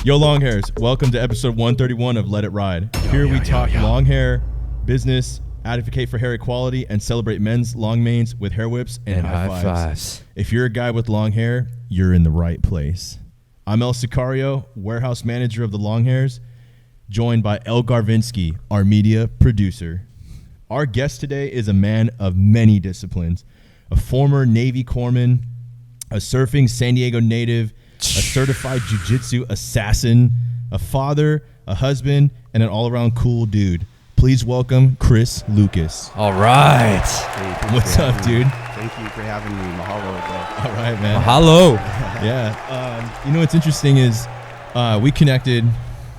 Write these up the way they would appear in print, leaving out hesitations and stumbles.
Yo, Longhairs, welcome to episode 131 of Let It Ride. Here we talk long hair, business, advocate for hair equality, and celebrate men's long manes with hair whips and high fives. If you're a guy with long hair, you're in the right place. I'm El Sicario, warehouse manager of the Longhairs, joined by El Garvinsky, our media producer. Our guest today is a man of many disciplines, a former Navy corpsman, a surfing San Diego native, a certified Jiu Jitsu assassin, a father, a husband, and an all-around cool dude. Please welcome Chris Lucas. All right. Hey, what's up, dude? Thank you for having me. Mahalo. All right, man. Mahalo. Yeah. You know what's interesting is we connected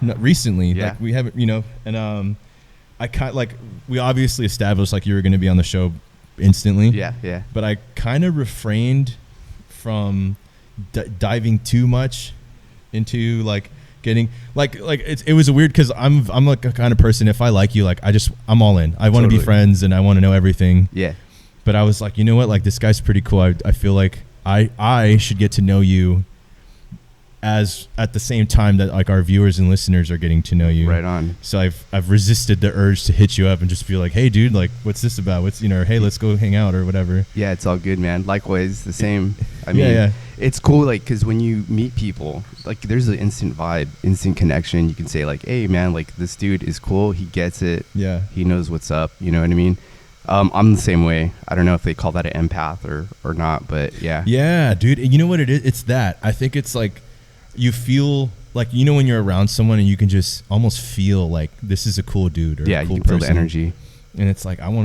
recently. Yeah. Like we haven't, and I kind like we obviously established like you were going to be on the show instantly. Yeah. But I kind of refrained from diving too much into like getting like it was a weird because I'm like a kind of person, if I like you, like I'm all in. I want to be friends and I want to know everything. Yeah. But I was like, you know what, like this guy's pretty cool. I feel like I should get to know you as at the same time that like our viewers and listeners are getting to know you. Right on. So I've resisted the urge to hit you up and just be like, hey dude, like what's this about? What's, hey, let's go hang out or whatever. Yeah, it's all good, man. Likewise, the same. I mean, yeah. It's cool, like, because when you meet people, like, there's an instant vibe, instant connection. You can say, like, hey, man, like, this dude is cool. He gets it. Yeah. He knows what's up. You know what I mean? I'm the same way. I don't know if they call that an empath or not, but yeah. Yeah, dude. You know what it is? It's that. I think it's like you feel like, when you're around someone and you can just almost feel like this is a cool dude or yeah, a cool you can feel person. the energy. And it's like, I'm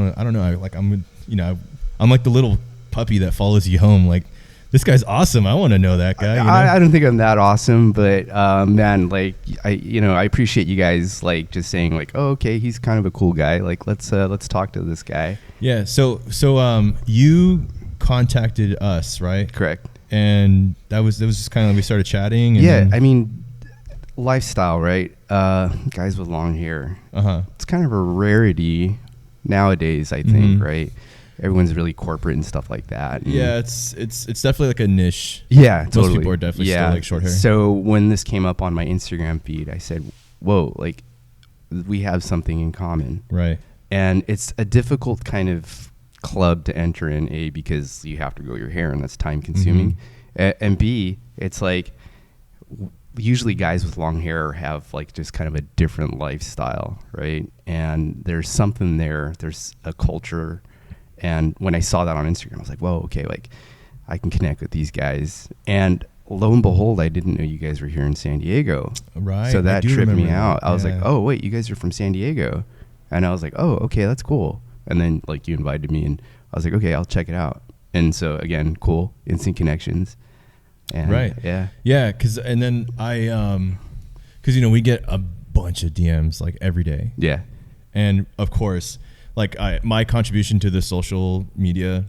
like the little puppy that follows you home. Like, this guy's awesome. I want to know that guy. I don't think I'm that awesome, but man, like I appreciate you guys like just saying like, oh, okay, he's kind of a cool guy. Like let's talk to this guy. Yeah. So you contacted us, right? Correct. And that was just kind of we started chatting. And yeah. I mean, lifestyle, right? Guys with long hair. It's kind of a rarity nowadays, I think, right? Everyone's really corporate and stuff like that. And yeah, it's definitely like a niche. Yeah, most totally. people are definitely still like short hair. So when this came up on my Instagram feed, I said, "Whoa, like we have something in common." Right. And it's a difficult kind of club to enter in, because you have to grow your hair and that's time consuming, and B, it's like usually guys with long hair have like just kind of a different lifestyle, right? And there's something there. There's a culture. And when I saw that on Instagram, I was like, whoa, okay, like I can connect with these guys. And lo and behold, I didn't know you guys were here in San Diego. Right. So that tripped me out. I was Yeah. like, oh, wait, you guys are from San Diego. And I was like, oh, okay, that's cool. And then like you invited me and I was like, okay, I'll check it out. And so again, cool, instant connections. And right. Yeah. Yeah. Cause we get a bunch of DMs like every day. Yeah. And of course, like my contribution to the social media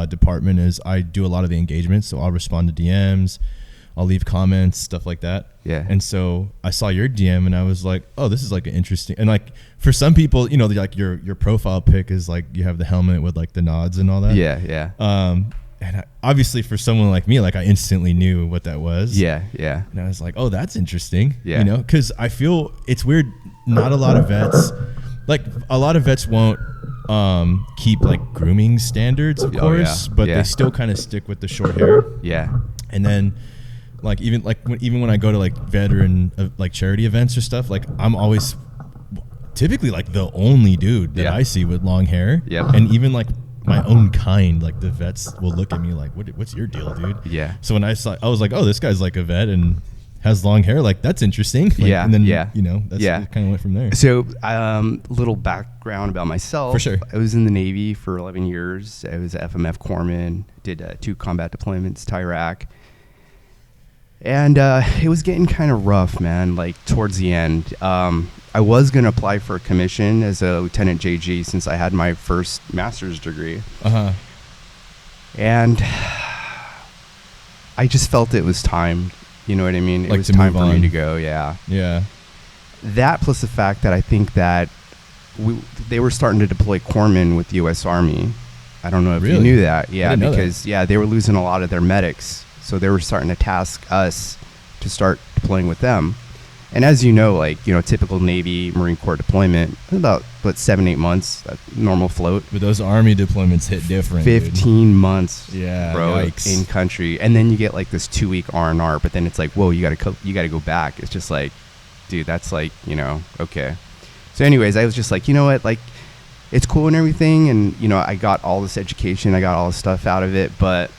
department is I do a lot of the engagement. So I'll respond to DMs, I'll leave comments, stuff like that. Yeah. And so I saw your DM and I was like, oh, this is like an interesting. And like for some people, like your profile pic is like you have the helmet with like the nods and all that. Yeah. Yeah. And obviously for someone like me, like I instantly knew what that was. Yeah. Yeah. And I was like, oh, that's interesting. Yeah. Because I feel it's weird. Not a lot of vets. Like a lot of vets won't keep like grooming standards, of course, but they still kind of stick with the short hair. Yeah. And then like even when I go to like veteran like charity events or stuff, like I'm always typically like the only dude that I see with long hair. Yep. And even like my own kind, like the vets will look at me like, what's your deal, dude? Yeah. So when I was like, oh, this guy's like a vet and has long hair, like that's interesting. Like, yeah. And then that's it kind of went from there. So little background about myself. For sure. I was in the Navy for 11 years. I was an FMF corpsman, did 2 combat deployments to Iraq. And it was getting kind of rough, man, like towards the end. I was going to apply for a commission as a Lieutenant JG since I had my first master's degree. And I just felt it was time. You know what I mean? Like it was to time move for me on. to go, yeah. Yeah. That plus the fact that I think that they were starting to deploy corpsmen with the U.S. Army. I don't know if you knew that. Yeah, because they were losing a lot of their medics. So they were starting to task us to start deploying with them. And as you know, like, typical Navy, Marine Corps deployment, about, 7-8 months, normal float. But those Army deployments hit different, 15 dude. months, yeah, bro, yikes. in country. And then you get like this 2-week R&R, but then it's like, whoa, you got to go back. It's just like, dude, that's like, okay. So anyways, I was just like, you know what, like, it's cool and everything. And, I got all this education, I got all this stuff out of it, but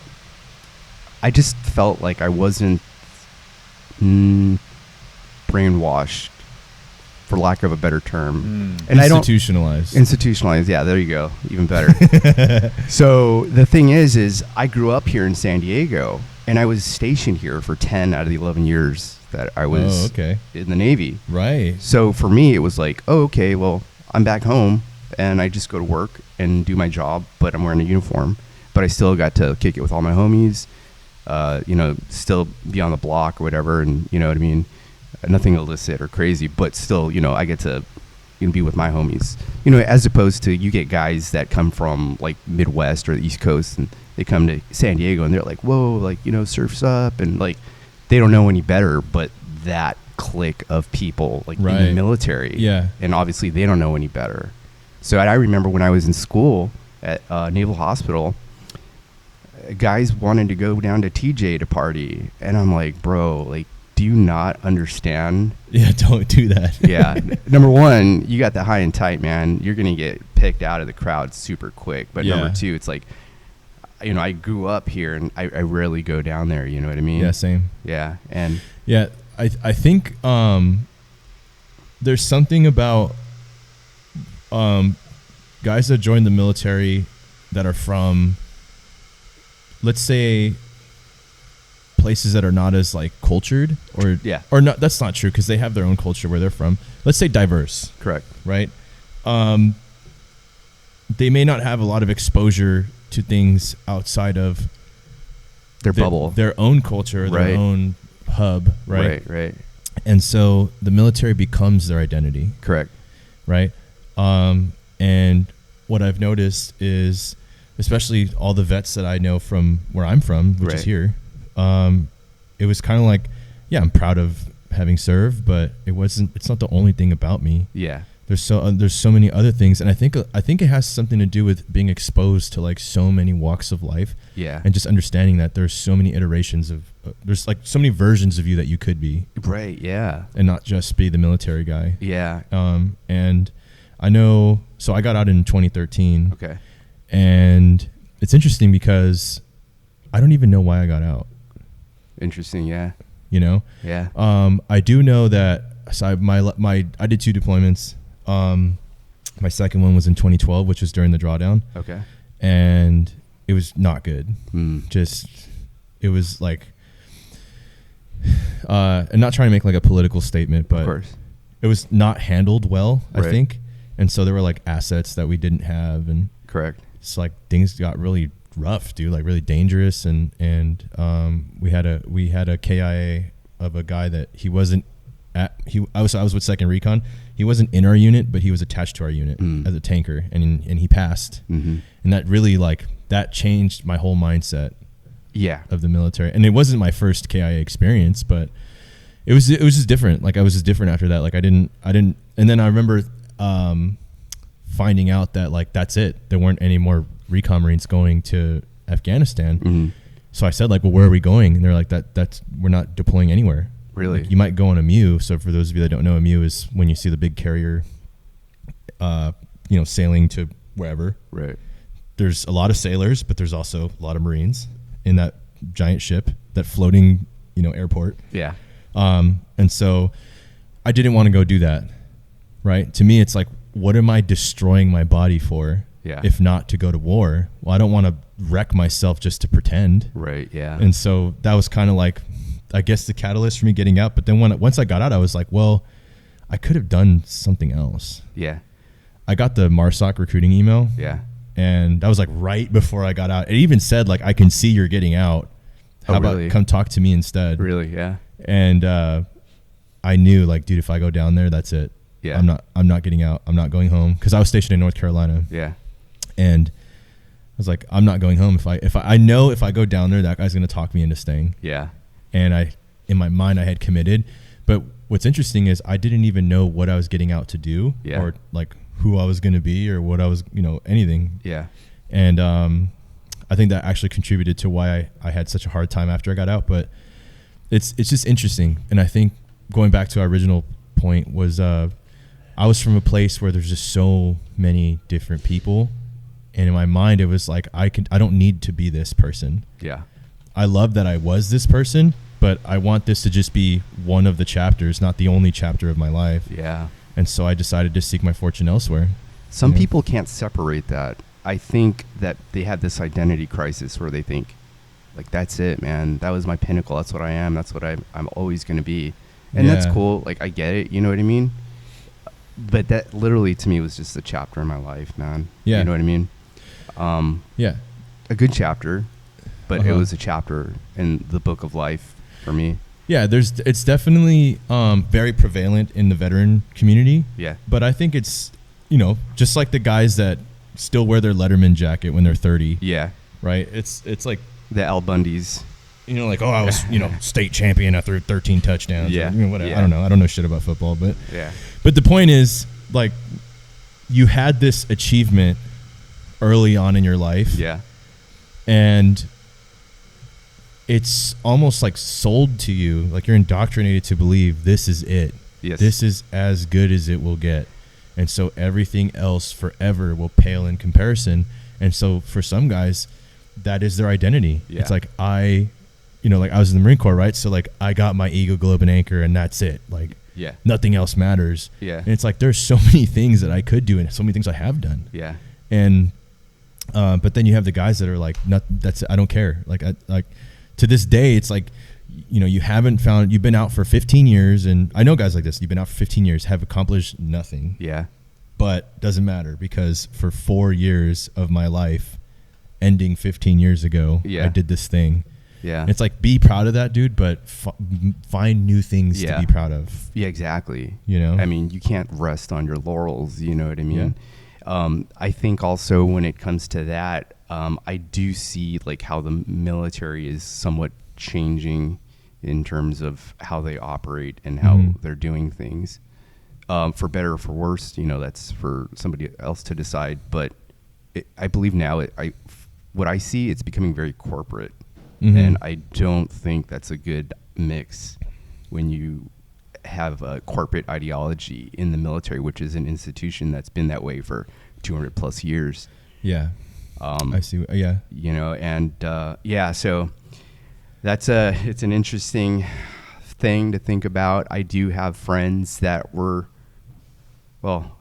I just felt like I wasn't brainwashed, for lack of a better term. And institutionalized. Yeah, there you go. Even better. So the thing is I grew up here in San Diego, and I was stationed here for 10 out of the 11 years that I was in the Navy. Right. So for me, it was like, oh, okay, well, I'm back home, and I just go to work and do my job, but I'm wearing a uniform. But I still got to kick it with all my homies, still be on the block or whatever, and you know what I mean? Nothing illicit or crazy, but still, I get to be with my homies. As opposed to you get guys that come from like Midwest or the East Coast, and they come to San Diego and they're like, whoa, like, surf's up, and like they don't know any better, but that clique of people like in the military. Yeah. And obviously they don't know any better. So I remember when I was in school at Naval Hospital, guys wanted to go down to TJ to party, and I'm like, bro, like, do you not understand? Yeah, don't do that. Yeah. Number one, you got the high and tight, man. You're going to get picked out of the crowd super quick. But number two, it's like, I grew up here, and I rarely go down there. You know what I mean? Yeah, same. Yeah. And yeah, I think there's something about guys that join the military that are from, let's say, places that are not as like cultured, or not. That's not true, because they have their own culture where they're from. Let's say diverse. Correct. Right. They may not have a lot of exposure to things outside of their bubble, their own culture, their own hub. Right. And so the military becomes their identity. Correct. Right. And what I've noticed is, especially all the vets that I know from where I'm from, which is here, it was kind of like, yeah, I'm proud of having served, but it's not the only thing about me. Yeah. There's so many other things. And I think it has something to do with being exposed to like so many walks of life. Yeah. And just understanding that there's so many iterations of, there's like so many versions of you that you could be. Right. Yeah. And not just be the military guy. Yeah. And I know, so I got out in 2013. Okay. And it's interesting because I don't even know why I got out. Interesting. Yeah. Yeah. I do know that, so I did 2 deployments. My second one was in 2012, which was during the drawdown. Okay. And it was not good. It was like, and not trying to make like a political statement, but of course, it was not handled well, I think. And so there were like assets that we didn't have, and correct. It's like things got really rough, dude, like really dangerous. And we had a KIA of a guy that he wasn't I was with 2nd Recon. He wasn't in our unit, but he was attached to our unit as a tanker, and he passed. And that really that changed my whole mindset of the military. And it wasn't my first KIA experience, but it was just different. Like I was just different after that. Like I didn't and then I remember finding out that like that's it. There weren't any more Recon Marines going to Afghanistan. So I said like, well, where are we going? And they're like, that's we're not deploying anywhere. Really? Like, you might go on a MEU. So for those of you that don't know, a MEU is when you see the big carrier, sailing to wherever. Right. There's a lot of sailors, but there's also a lot of Marines in that giant ship, that floating, airport. Yeah. And so I didn't want to go do that. Right. To me, it's like, what am I destroying my body for? Yeah. If not to go to war? Well, I don't want to wreck myself just to pretend. Right. Yeah. And so that was kind of like, I guess, the catalyst for me getting out. But then once I got out, I was like, well, I could have done something else. Yeah. I got the MARSOC recruiting email. Yeah. And that was like right before I got out. It even said like, I can see you're getting out. How about come talk to me instead? Really? Yeah. And I knew like, dude, if I go down there, that's it. Yeah. I'm not getting out. I'm not going home, because I was stationed in North Carolina. Yeah. And I was like, I'm not going home. If I know if I go down there, that guy's going to talk me into staying. Yeah. And I in my mind I had committed. But what's interesting is I didn't even know what I was getting out to do or like who I was going to be or what I was, anything. Yeah. And I think that actually contributed to why I had such a hard time after I got out. But it's just interesting. And I think going back to our original point was I was from a place where there's just so many different people. And in my mind, it was like, I don't need to be this person. Yeah. I love that I was this person, but I want this to just be one of the chapters, not the only chapter of my life. Yeah. And so I decided to seek my fortune elsewhere. Some people can't separate that. I think that they have this identity crisis where they think, like, that's it, man. That was my pinnacle. That's what I am. That's what I'm always going to be. And that's cool. Like, I get it. You know what I mean? But that literally to me was just a chapter in my life, man. Yeah. You know what I mean? A good chapter, but it was a chapter in the book of life for me. Yeah, it's definitely very prevalent in the veteran community. Yeah. But I think it's, just like the guys that still wear their Letterman jacket when they're 30. Yeah. Right? It's like the Al Bundys. Like, oh, I was, state champion after 13 touchdowns. Yeah. Or, whatever. Yeah. I don't know. I don't know shit about football, but yeah. But the point is, like, you had this achievement early on in your life. Yeah. And it's almost like sold to you, like you're indoctrinated to believe this is it. Yes. This is as good as it will get. And so everything else forever will pale in comparison. And so for some guys, that is their identity. Yeah. It's like I was in the Marine Corps, right? So like I got my Eagle, Globe, and Anchor, and that's it. Like nothing else matters. Yeah. And it's like there's so many things that I could do and so many things I have done. Yeah. And but then you have the guys that are like, I don't care. Like to this day, it's like, you've been out for 15 years, and I know guys like this, you've been out for 15 years, have accomplished nothing. Yeah. But doesn't matter, because for 4 years of my life, ending 15 years ago, I did this thing. Yeah. And it's like, be proud of that, dude, but find new things to be proud of. Yeah, exactly. I mean, you can't rest on your laurels, you know what I mean? Yeah. I think also when it comes to that, I do see like how the military is somewhat changing in terms of how they operate and how they're doing things, for better or for worse. That's for somebody else to decide. But I believe now, what I see, it's becoming very corporate, and I don't think that's a good mix when you have a corporate ideology in the military, which is an institution that's been that way for 200 plus years. Yeah. I see. Yeah. So it's an interesting thing to think about. I do have friends that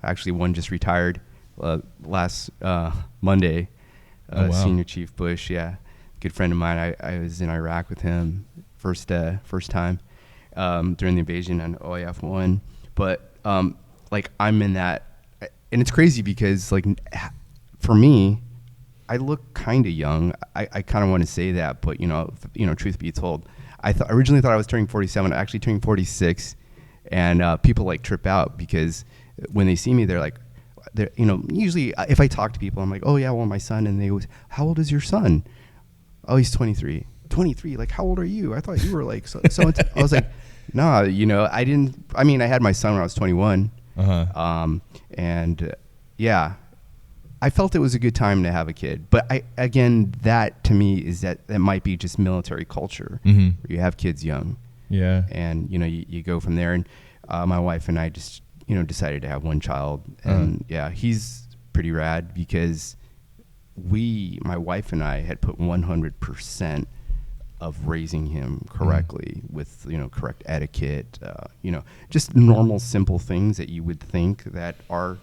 actually one just retired last Monday. Oh, wow. Senior Chief Bush. Yeah. Good friend of mine. I was in Iraq with him first time during the invasion on OIF-1. But like I'm in that, and it's crazy because like for me, I look kind of young. I kind of want to say that, but truth be told, I originally thought I was turning 47. I actually turned 46, and people like trip out because when they see me, they're like, usually if I talk to people, I'm like, oh yeah, well my son, and they always, how old is your son? Oh, he's 23. 23. Like, how old are you? I thought you were like so. I was like, nah, I didn't. I mean, I had my son when I was 21. I felt it was a good time to have a kid. But that to me is that might be just military culture. Where you have kids young. Yeah. And, you go from there. And my wife and I just, decided to have one child. And he's pretty rad because my wife and I had put 100% of raising him correctly with, correct etiquette, just normal, simple things that you would think that are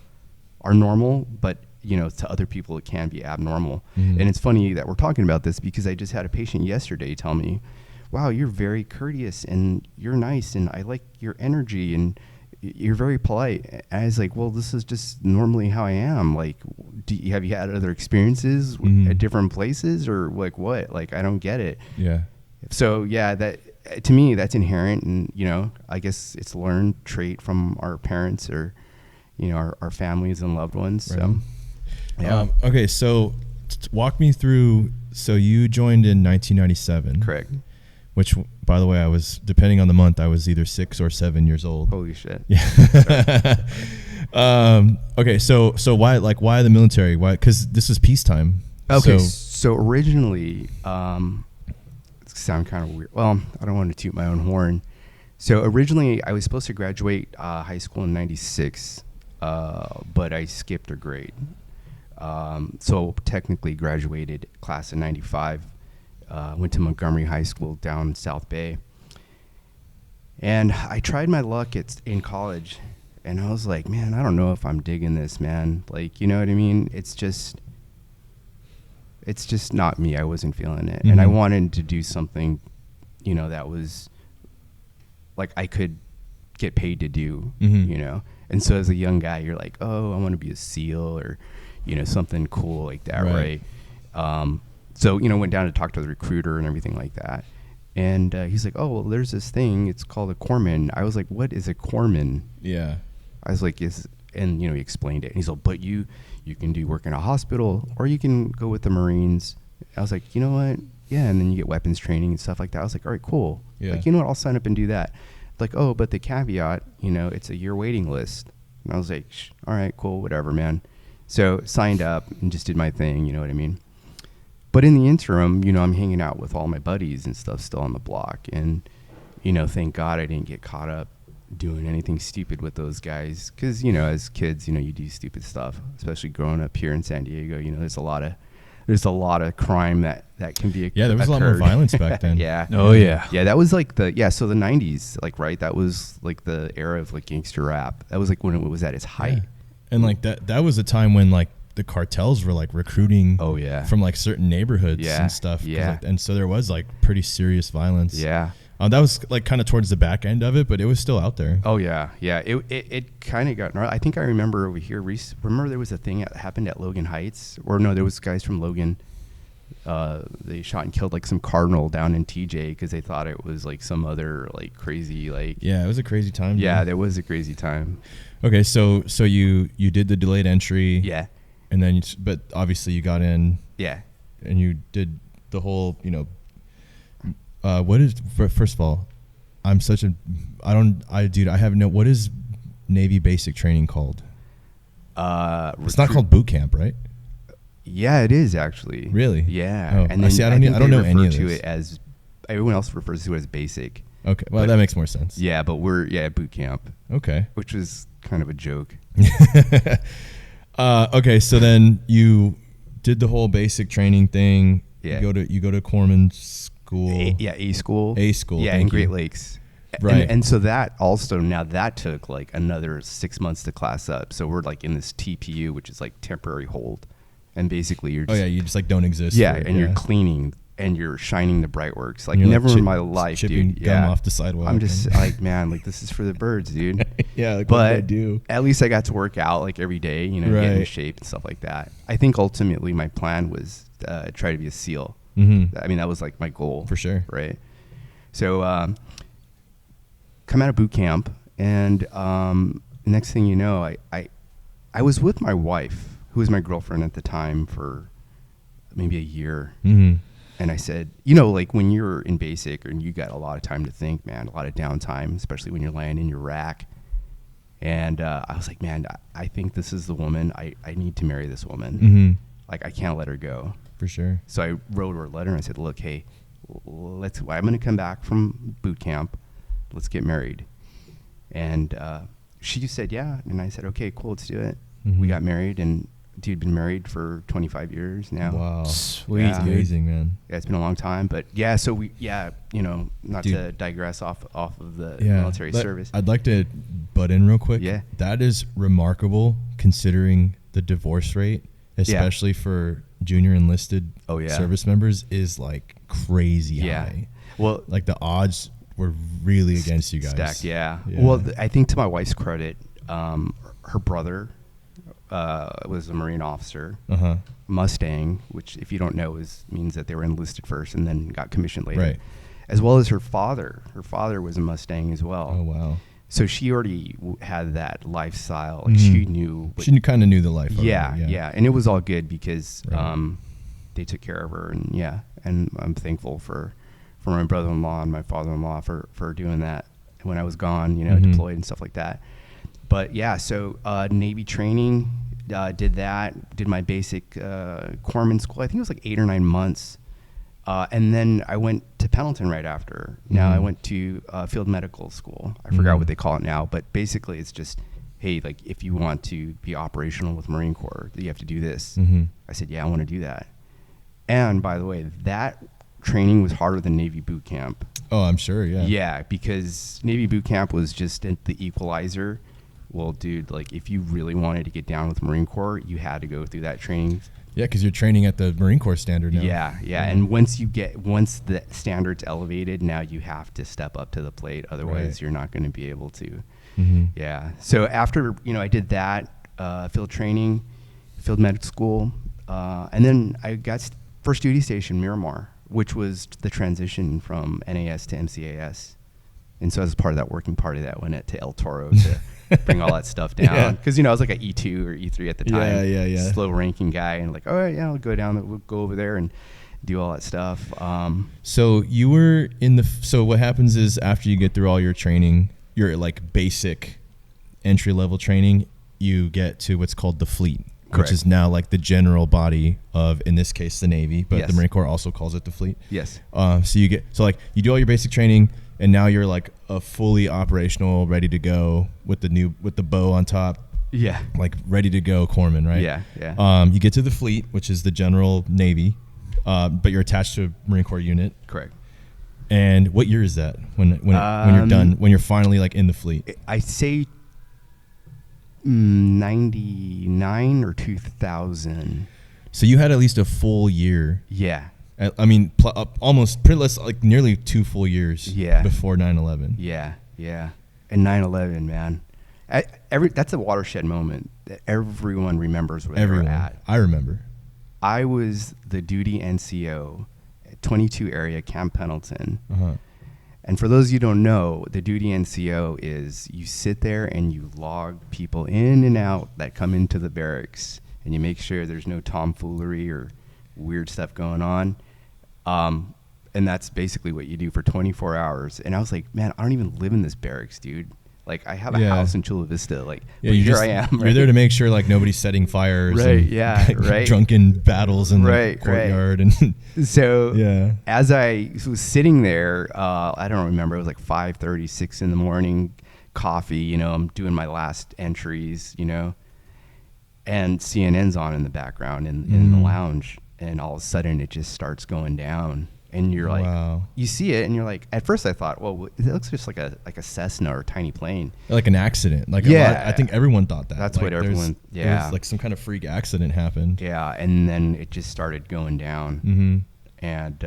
normal, but to other people it can be abnormal. And it's funny that we're talking about this because I just had a patient yesterday tell me, wow, you're very courteous and you're nice and I like your energy and you're very polite. And I was like, well, this is just normally how I am. Like, have you had other experiences at different places or like what? Like, I don't get it. Yeah. So that to me, that's inherent. And, I guess it's a learned trait from our parents or, our families and loved ones. Right. So, yeah. Okay. So walk me through. So you joined in 1997. Correct. which, by the way, I was, depending on the month, I was either 6 or 7 years old. Holy shit. Yeah. Okay. So why the military? Why? Because this is peacetime. Okay. So originally, it sounds kind of weird. Well, I don't want to toot my own horn. So originally, I was supposed to graduate high school in '96, but I skipped a grade. So technically graduated class in '95. Went to Montgomery High School down South Bay. And I tried my luck in college, and I was like, man, I don't know if I'm digging this, man. Like, you know what I mean? It's just not me. I wasn't feeling it. Mm-hmm. And I wanted to do something, you know, that was like I could get paid to do, Mm-hmm. you know? And so as a young guy, you're like, oh, I want to be a SEAL or, you know, something cool like that, right? So, you know, went down to talk to the recruiter and everything like that. And he's like, oh, well, there's this thing. It's called a corpsman. I was like, what is a corpsman? Yeah. I was like, and, you know, he explained it. And he's like, but you can do work in a hospital or you can go with the Marines. I was like, you know what? Yeah. And then you get weapons training and stuff like that. I was like, all right, cool. Yeah. Like, you know what? I'll sign up and do that. Like, oh, but the caveat, you know, it's a year waiting list. And I was like, all right, cool, whatever, man. So signed up and just did my thing, you know what I mean? But in the interim, you know, I'm hanging out with all my buddies and stuff still on the block. And, you know, thank God I didn't get caught up doing anything stupid with those guys. Because, you know, as kids, you know, you do stupid stuff, especially growing up here in San Diego. You know, there's a lot of crime that can be Yeah, there was a lot more violence back then. Yeah. Oh, yeah. Yeah, that was like so the 90s, like, right? That was like the era of like gangster rap. That was like when it was at its height. Yeah. And like that was a time when like the cartels were like recruiting from like certain neighborhoods and stuff. Yeah. Like, and so there was like pretty serious violence. Yeah. That was like kind of towards the back end of it, but it was still out there. Oh yeah. Yeah. It kind of got gnarly. I think I remember over here. Remember there was a thing that happened at Logan Heights, or no, there was guys from Logan. They shot and killed like some cardinal down in TJ because they thought it was like some other like crazy like. Yeah, it was a crazy time. Yeah, dude. there was a crazy time. Okay, so you did the delayed entry. Yeah. And then, but obviously you got in. Yeah. And you did the whole, you know. First of all, I have no. What is Navy basic training called? It's not called boot camp, right? Yeah, it is actually. Really? Yeah. Oh, and then I don't know any of to this. it as everyone else refers to it as basic. Okay, well that makes more sense. Yeah, but we're boot camp. Okay. Which was kind of a joke. Okay, so then you did the whole basic training thing. Yeah. You go to corpsman school. A school. A school. Yeah, in Great Lakes. Right. And so that also, now that took like another 6 months to class up. So we're like in this TPU, which is like temporary hold. And basically you're just. Oh yeah, you just like don't exist. Yeah, and you're cleaning and you're shining the bright works. Like you're never like in my life, chipping dude. gum off the sidewalk. I'm just like, man, like this is for the birds, dude. Yeah, like but what do I do? At least I got to work out like every day, you know, get into shape and stuff like that. I think ultimately my plan was try to be a SEAL. Mm-hmm. I mean, that was like my goal. For sure. Right. So come out of boot camp, and next thing you know, I was with my wife, who was my girlfriend at the time, for maybe a year. Mm-hmm. And I said, you know, like when you're in basic and you got a lot of time to think, man, a lot of downtime, especially when you're laying in your rack. And I was like, man, I think this is the woman. I need to marry this woman. Mm-hmm. Like, I can't let her go. For sure. So I wrote her a letter and I said, look, hey, I'm going to come back from boot camp. Let's get married. And she said, yeah. And I said, okay, cool, let's do it. Mm-hmm. We got married, and dude, been married for 25 years now. Wow. Sweet. Yeah. Amazing, man. Yeah, it's been a long time, but yeah, so you know, not Dude. to digress off of the military service. I'd like to butt in real quick. Yeah. That is remarkable considering the divorce rate, especially for junior enlisted service members, is like crazy high. Well, like the odds were really against you guys. Stacked, yeah. Well, I think to my wife's credit, her brother was a Marine officer, Mustang, which if you don't know means that they were enlisted first and then got commissioned later. Right. As well as her father. Her father was a Mustang as well. Oh wow. So she already had that lifestyle. Like she knew. She kind of knew the life. Yeah. And it was all good because they took care of her, and and I'm thankful for for my brother-in-law and my father-in-law for doing that when I was gone, deployed and stuff like that. But yeah, so Navy training, did my basic corpsman school. I think it was like 8 or 9 months. And then I went to Pendleton right after. Now I went to field medical school. I forgot what they call it now, but basically it's just, hey, like if you want to be operational with Marine Corps, you have to do this. I said, yeah, I want to do that. And by the way, that training was harder than Navy boot camp. Oh, I'm sure, yeah. Yeah, because Navy boot camp was just the equalizer. Well, dude, like if you really wanted to get down with Marine Corps, you had to go through that training. Yeah, because you're training at the Marine Corps standard now. Yeah. And once the standard's elevated, now you have to step up to the plate. Otherwise, you're not going to be able to. Yeah. So after, I did that, field training, field medical school, and then I got first duty station, Miramar, which was the transition from NAS to MCAS. And so as part of that working party that went to El Toro to bring all that stuff down. Because, I was like an E2 or E3 at the time. Yeah. Slow ranking guy. And like, all right, I'll go down, we'll go over there and do all that stuff. So you were so what happens is after you get through all your training, your like basic entry level training, you get to what's called the fleet. Correct. Which is now like the general body of, in this case, the Navy, but the Marine Corps also calls it the fleet. Yes. So you do all your basic training, and now you're like a fully operational, ready to go with the bow on top. Yeah. Like ready to go corpsman, right? Yeah. You get to the fleet, which is the general Navy, but you're attached to a Marine Corps unit. Correct. And what year is that when you're done, when you're finally like in the fleet? I say 99 or 2000. So you had at least a full year. Yeah. I mean, almost pretty less, like nearly 2 full years. Yeah. Before 9/11. Yeah. And 9/11, man. That's a watershed moment that everyone remembers where they were at. I remember. I was the duty NCO at 22 area Camp Pendleton. And for those of you who don't know, the duty NCO is you sit there and you log people in and out that come into the barracks, and you make sure there's no tomfoolery or weird stuff going on. And that's basically what you do for 24 hours. And I was like, man, I don't even live in this barracks, dude. Like, I have a house in Chula Vista. Like, but here I am. Right? You're there to make sure, like, nobody's setting fires. Right, and, yeah, right. Drunken battles in the courtyard. Right. And so, as I was sitting there, I don't remember, it was like 5:30, 6 in the morning, coffee, I'm doing my last entries, and CNN's on in the background in the lounge. And all of a sudden, it just starts going down. And you're like, you see it, and you're like, at first I thought, well, it looks just like a Cessna or a tiny plane. Like an accident. Like I think everyone thought that. That's like what everyone, there was like some kind of freak accident happened. Yeah, and then it just started going down. And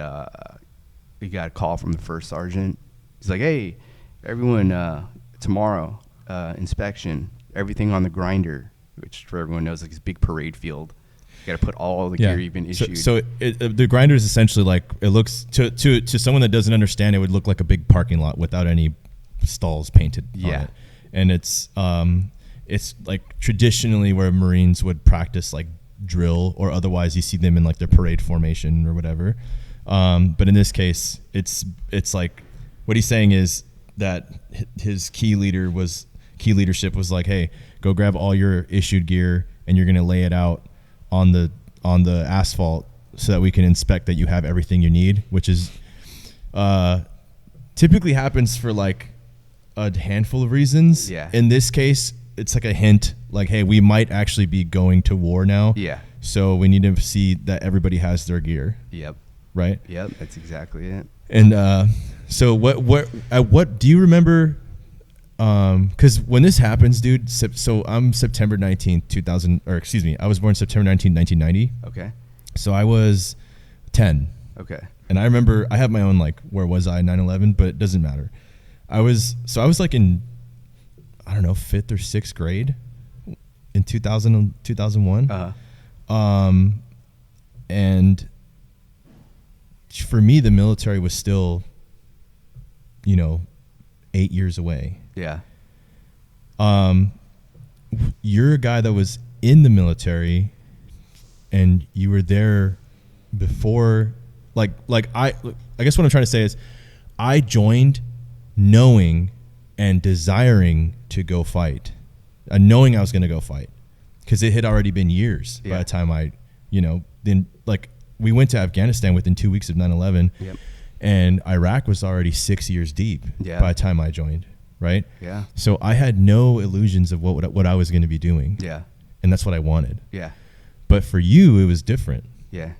we got a call from the first sergeant. He's like, hey, everyone, tomorrow, inspection, everything on the grinder, which for everyone knows, like this big parade field. You got to put all the gear you've been issued. So the grinder is essentially like, it looks to someone that doesn't understand, it would look like a big parking lot without any stalls painted on it. And it's like traditionally where Marines would practice like drill, or otherwise you see them in like their parade formation or whatever. But in this case, it's like what he's saying is that his key leadership was like, hey, go grab all your issued gear and you're going to lay it out on the asphalt so that we can inspect that you have everything you need, which is typically happens for like a handful of reasons. Yeah. In this case, it's like a hint, like, hey, we might actually be going to war now. Yeah. So we need to see that everybody has their gear. Yep. Right? Yep, that's exactly it. And so what do you remember? Because when this happens, dude, so I'm September 19th, 2000, or excuse me, I was born September 19th, 1990. Okay. So I was 10. Okay. And I remember, I have my own, like, where was I, 9/11, but it doesn't matter. I was like in, I don't know, 5th or 6th grade in 2001. And for me, the military was still, 8 years away. Yeah. You're a guy that was in the military, and you were there before I guess what I'm trying to say is I joined knowing and desiring to go fight, knowing I was going to go fight, because it had already been years by the time then like we went to Afghanistan within 2 weeks of 9/11, and Iraq was already 6 years deep by the time I joined, right? Yeah. So I had no illusions of what I was going to be doing. Yeah. And that's what I wanted. Yeah. But for you, it was different. Yeah.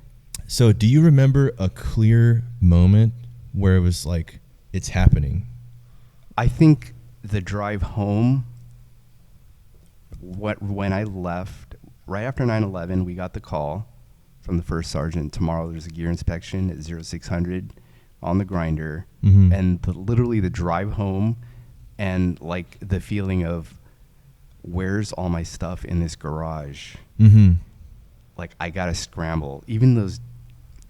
So do you remember a clear moment where it was like, it's happening? I think the drive home, when I left, right after 9/11, we got the call from the first sergeant, tomorrow there's a gear inspection at 0600 on the grinder. And literally the drive home and like the feeling of, where's all my stuff in this garage? Like I got to scramble. Even those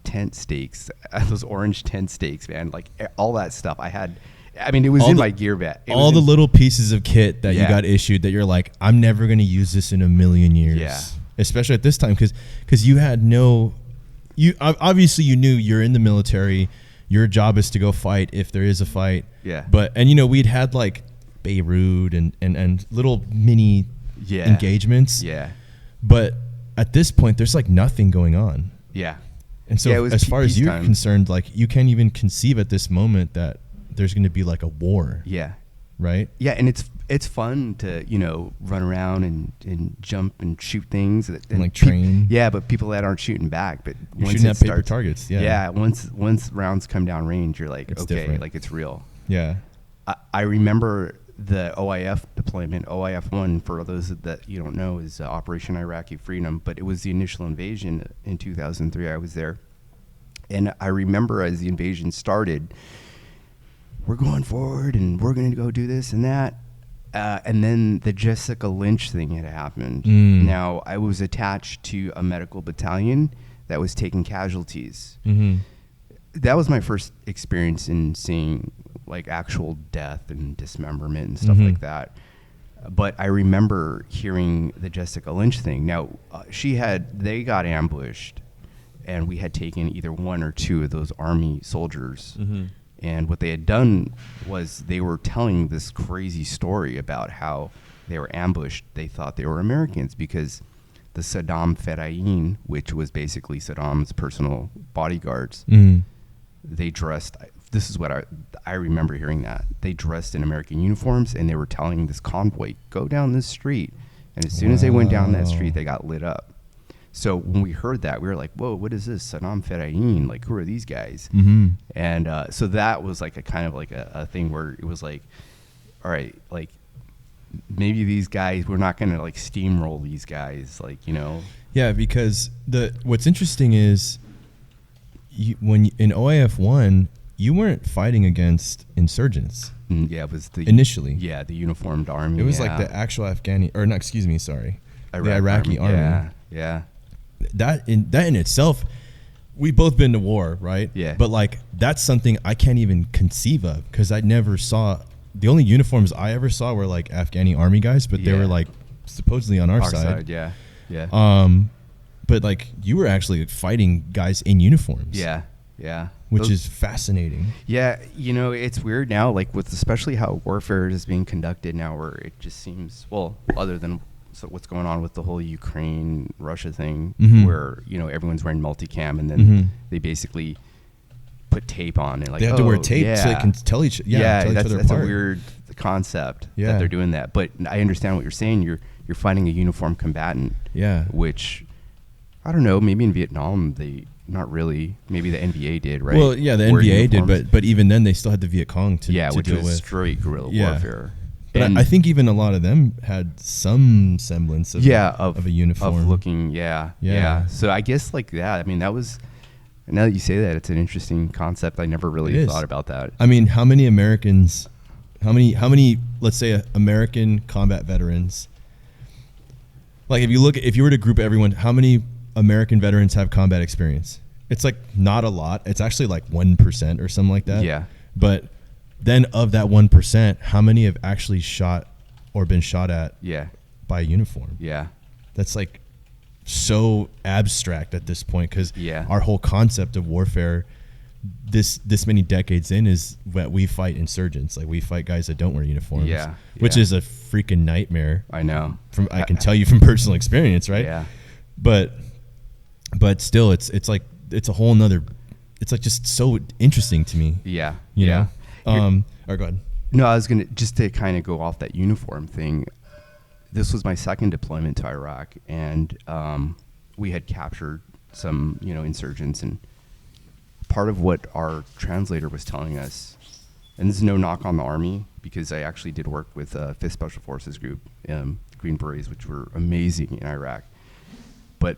tent stakes, those orange tent stakes, man, like all that stuff I had. I mean, it was in my gear bag. All the little pieces of kit that you got issued that you're like, I'm never going to use this in a million years. Yeah. Especially at this time, because you had obviously you knew you're in the military. Your job is to go fight if there is a fight. Yeah. And we'd had like Beirut and little mini engagements. Yeah. But at this point, there's like nothing going on. Yeah. And so as far as you're concerned, like you can't even conceive at this moment that there's going to be like a war. Yeah. Right? Yeah, and it's fun to, run around and jump and shoot things. And like train. But people that aren't shooting back. But you're shooting at paper targets. Yeah. Yeah, once rounds come down range, you're like, it's different. Like it's real. Yeah. I remember the OIF deployment, OIF-1, for those that you don't know, is Operation Iraqi Freedom. But it was the initial invasion in 2003. I was there. And I remember as the invasion started, we're going forward and we're going to go do this and that. And then the Jessica Lynch thing had happened. Now, I was attached to a medical battalion that was taking casualties. That was my first experience in seeing like actual death and dismemberment and stuff like that. But I remember hearing the Jessica Lynch thing. Now, they got ambushed, and we had taken either one or two of those Army soldiers. And what they had done was they were telling this crazy story about how they were ambushed. They thought they were Americans because the Saddam Fedayeen, which was basically Saddam's personal bodyguards, they dressed, this is what I remember hearing that. They dressed in American uniforms, and they were telling this convoy, go down this street. And as soon as they went down that street, they got lit up. So when we heard that, we were like, whoa, what is this? Saddam Fedayeen, like, who are these guys? And so that was like a kind of like a thing where it was like, all right, like maybe these guys, we're not going to like steamroll these guys, like, Yeah, because what's interesting is when in OIF-1, you weren't fighting against insurgents. Yeah, it was initially. Yeah, the uniformed army. It was like the actual the Iraqi army. Yeah, yeah. That in itself, we've both been to war, right? Yeah. But like that's something I can't even conceive of because I never saw. The only uniforms I ever saw were like Afghani army guys, but they were like supposedly on our side. Yeah, yeah. But like you were actually fighting guys in uniforms. Yeah, yeah. Which is fascinating. Yeah, it's weird now, like with especially how warfare is being conducted now, where it just seems other than. So what's going on with the whole Ukraine-Russia thing, where everyone's wearing multicam, and then they basically put tape on, and like they have to wear tape so they can tell each other apart. That's a weird concept that they're doing that. But I understand what you're saying. You're fighting a uniformed combatant. Yeah. Which I don't know. Maybe in Vietnam not really. Maybe the NBA did, right? Well, yeah, the NBA did, but even then they still had the Viet Cong to which deal was with. Straight guerrilla warfare. But I think even a lot of them had some semblance of a uniform. Of looking, yeah. So I guess like that. I mean, that was. Now that you say that, it's an interesting concept. I never really thought about that. I mean, how many Americans? How many? Let's say American combat veterans. Like if you were to group everyone, how many American veterans have combat experience? It's like not a lot. It's actually like 1% or something like that. Yeah. But then of that 1%, how many have actually shot or been shot at by a uniform? Yeah. That's like so abstract at this point, because Yeah. our whole concept of warfare this many decades in is that we fight insurgents. Like, we fight guys that don't wear uniforms, which is a freaking nightmare. I know. I can tell you from personal experience, right? Yeah. But still, it's like it's a whole nother. It's like just so interesting to me. Yeah. You know. Or go ahead. No, I was gonna just to kind of go off that uniform thing. This was my second deployment to Iraq, and we had captured some, insurgents, and part of what our translator was telling us, and this is no knock on the Army, because I actually did work with 5th Special Forces Group, Green Berets, which were amazing in Iraq. But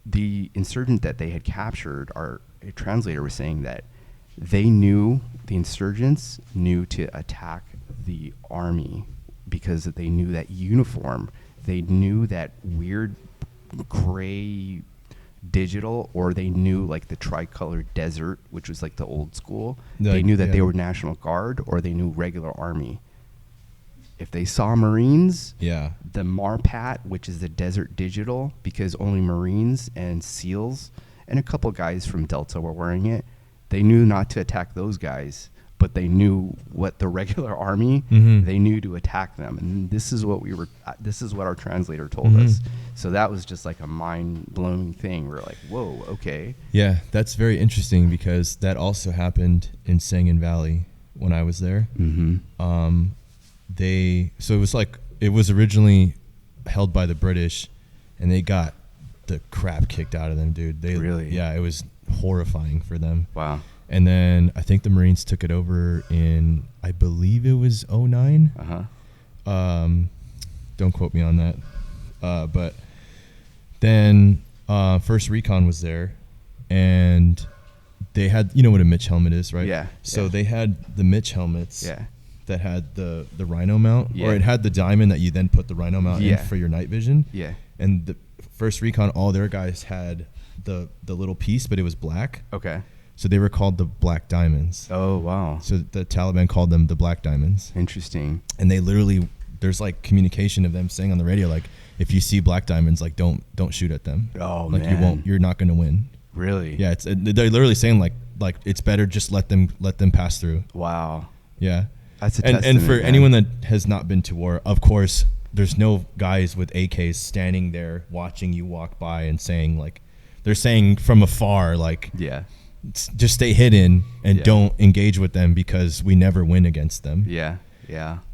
the insurgent that they had captured, our translator was saying that the insurgents knew to attack the Army because they knew that uniform. They knew that weird gray digital, or they knew like the tricolor desert, which was like the old school. They knew that they were National Guard, or they knew regular Army. If they saw Marines, the Marpat, which is the desert digital, because only Marines and SEALs and a couple guys from Delta were wearing it, they knew not to attack those guys, but they knew what the regular Army, they knew to attack them. And this is what our translator told us. So that was just like a mind-blowing thing. We're like, whoa, okay. Yeah, that's very interesting, because that also happened in Sangin Valley when I was there. It was originally held by the British, and they got the crap kicked out of them, dude. Really? Yeah, it was horrifying for them. Wow. And then I think the Marines took it over in, I believe it was 2009. Don't quote me on that. But then First Recon was there, and they had, you know what a Mitch helmet is, right? Yeah. So they had the Mitch helmets that had the rhino mount, or it had the diamond that you then put the rhino mount in for your night vision. Yeah. And the First Recon, all their guys had the little piece, but it was black. Okay. So they were called the Black Diamonds. Oh, wow. So the Taliban called them the Black Diamonds. Interesting. And they literally, there's like communication of them saying on the radio, like, if you see black diamonds, like, don't shoot at them. Oh, like, man. you're not going to win. Really? Yeah. They're literally saying like it's better just let them pass through. Wow. Yeah. That's a testament. And for anyone that has not been to war, of course, there's no guys with AKs standing there watching you walk by and saying, like, they're saying from afar, like, just stay hidden and don't engage with them, because we never win against them. Yeah.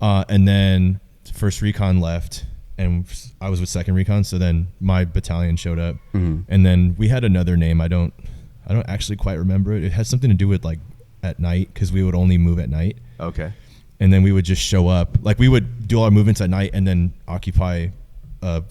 And then First Recon left, and I was with Second Recon. So then my battalion showed up, and then we had another name. I don't actually quite remember it. It has something to do with like at night, because we would only move at night. Okay. And then we would just show up. Like, we would do our movements at night and then occupy a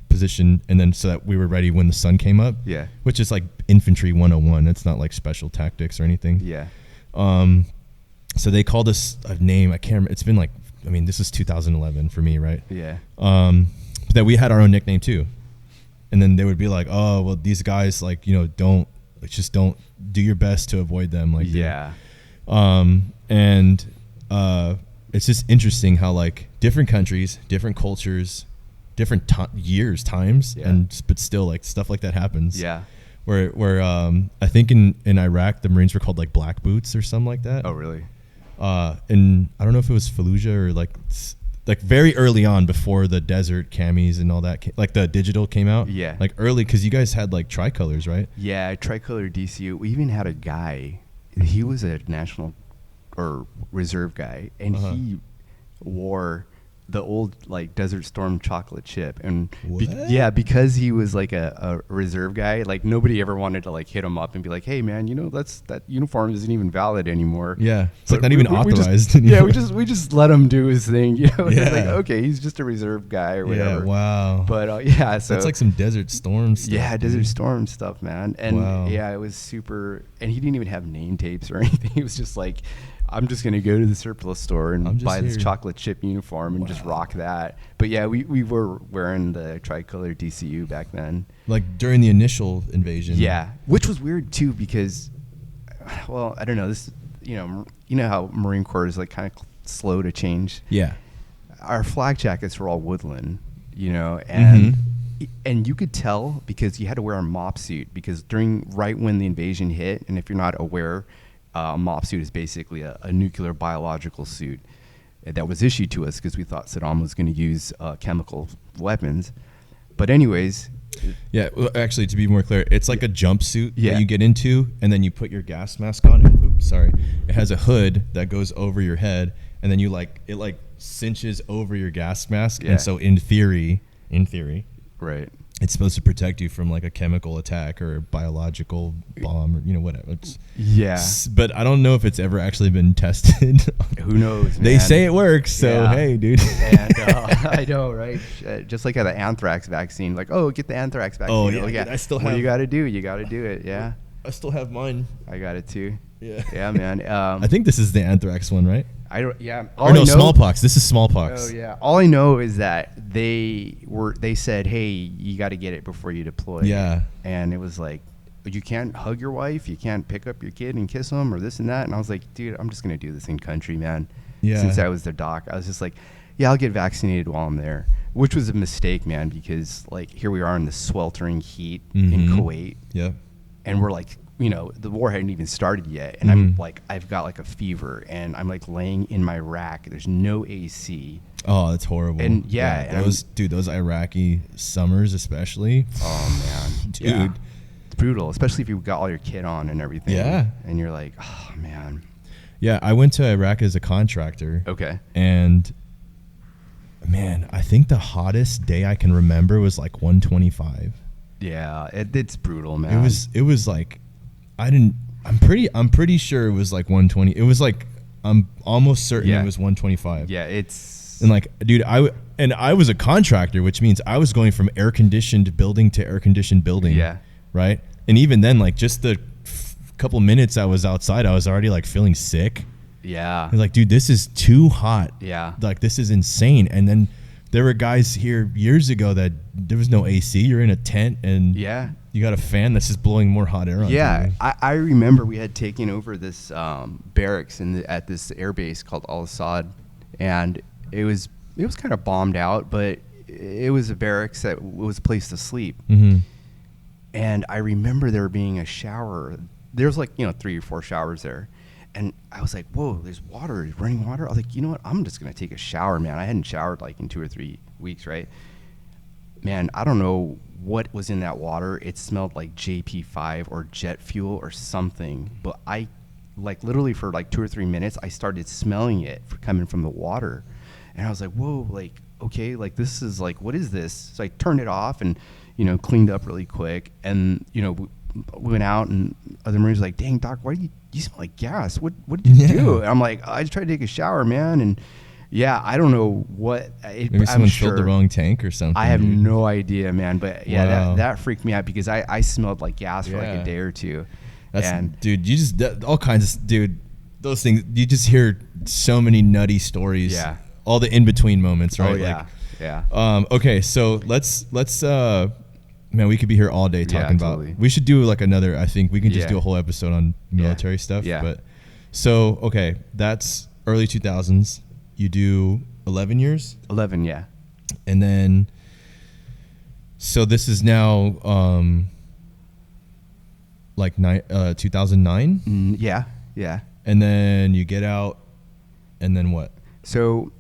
position, and then so that we were ready when the sun came up. Yeah. Which is like infantry 101. It's not like special tactics or anything. Yeah. So they called us a name. I can't remember. It's been like, I mean, this is 2011 for me, right? Yeah. That we had our own nickname too. And then they would be like, oh, well, these guys, like, don't do your best to avoid them. Like, it's just interesting how, like, different countries, different cultures, different times, but still, like, stuff like that happens. Yeah. Where I think in Iraq, the Marines were called like Black Boots or something like that. Oh, really? And I don't know if it was Fallujah or like very early on, before the desert camis and all that, like the digital came out. Yeah. Like early, because you guys had like tricolors, right? Yeah, tricolor DCU. We even had a guy. He was a national or reserve guy, and he wore the old like Desert Storm chocolate chip, and because he was like a reserve guy, like nobody ever wanted to like hit him up and be like, hey man, that uniform isn't even valid anymore. Yeah, it's like not even authorized. We just let him do his thing. Like, okay, he's just a reserve guy or whatever. Yeah, wow. But so that's like some Desert Storm stuff. Yeah, Desert Storm stuff, man. And it was super. And he didn't even have name tapes or anything. He was just like, I'm just going to go to the surplus store and buy this chocolate chip uniform and just rock that. But yeah, we were wearing the tricolor DCU back then. Like during the initial invasion. Yeah, which was weird too, because, well, I don't know. This, you know how Marine Corps is like kind of slow to change. Yeah. Our flak jackets were all woodland, and And you could tell because you had to wear a mop suit because right when the invasion hit, and if you're not aware, a mop suit is basically a nuclear biological suit that was issued to us because we thought Saddam was going to use chemical weapons. But anyways. Yeah, well, actually, to be more clear, it's like a jumpsuit that you get into, and then you put your gas mask on. Oops, sorry. It has a hood that goes over your head, and then it cinches over your gas mask. And so in theory, right, it's supposed to protect you from like a chemical attack or a biological bomb or whatever. But I don't know if it's ever actually been tested. Who knows, man? They say it works, so hey, dude. And I know, right? Just like the anthrax vaccine, like, oh, get the anthrax vaccine. Oh yeah, I still have. What you got to do? You got to do it. Yeah. I still have mine. I got it too. Yeah. Yeah, man. I think this is the anthrax one, right? I don't. Yeah. Smallpox. This is smallpox. Oh yeah. All I know is that they said, hey, you got to get it before you deploy. Yeah. And it was like, you can't hug your wife, you can't pick up your kid and kiss them or this and that. And I was like, dude, I'm just gonna do this in country, man. Yeah. Since I was the doc, I was just like, yeah, I'll get vaccinated while I'm there, which was a mistake, man, because like here we are in the sweltering heat in Kuwait. Yeah. And we're like, the war hadn't even started yet, and I'm like, I've got like a fever, and I'm like laying in my rack. There's no AC. Oh, that's horrible. And those Iraqi summers, especially. Oh man, dude, it's brutal, especially if you've got all your kit on and everything. Yeah, and you're like, oh man. Yeah, I went to Iraq as a contractor. Okay. And man, I think the hottest day I can remember was like 125. Yeah, it's brutal, man. It was like. I'm pretty sure it was like 120. It was like I'm almost certain it was 125. Yeah, it's and like, dude, I was a contractor, which means I was going from air conditioned building to air conditioned building. Yeah. Right. And even then, like just the couple minutes I was outside, I was already like feeling sick. Yeah. I was like, dude, this is too hot. Yeah. Like this is insane. And then there were guys here years ago that there was no AC. You're in a tent and you got a fan that's just blowing more hot air on you. I remember we had taken over this barracks at this air base called Al-Assad, and it was kind of bombed out, but it was a barracks that was a place to sleep. Mm-hmm. And I remember there being a shower. There's like 3 or 4 showers there. And I was like, whoa, there's water, running water. I was like, you know what? I'm just going to take a shower, man. I hadn't showered like in 2 or 3 weeks, right? Man, I don't know what was in that water. It smelled like JP5 or jet fuel or something. But I, like literally for like 2 or 3 minutes, I started smelling it coming from the water. And I was like, whoa, like, okay, like this is like, what is this? So I turned it off and, cleaned up really quick. And, we went out and other Marines were like, dang, Doc, why do you smell like gas? What did you do? And I'm like, I just tried to take a shower, man. And yeah, I don't know what. Maybe someone filled the wrong tank or something. I have no idea, man. But yeah, that freaked me out because I smelled like gas for like a day or two. Dude, you just, all kinds of, dude, those things, you just hear so many nutty stories. Yeah. All the in-between moments, right? Oh, yeah. Yeah. Okay, so let's man, we could be here all day talking about. We should do like another. I think we can just do a whole episode on military stuff. Yeah. But so okay, that's early 2000s. You do 11 years. 11, yeah. And then, so this is now like 2009. Yeah. And then you get out, and then what? So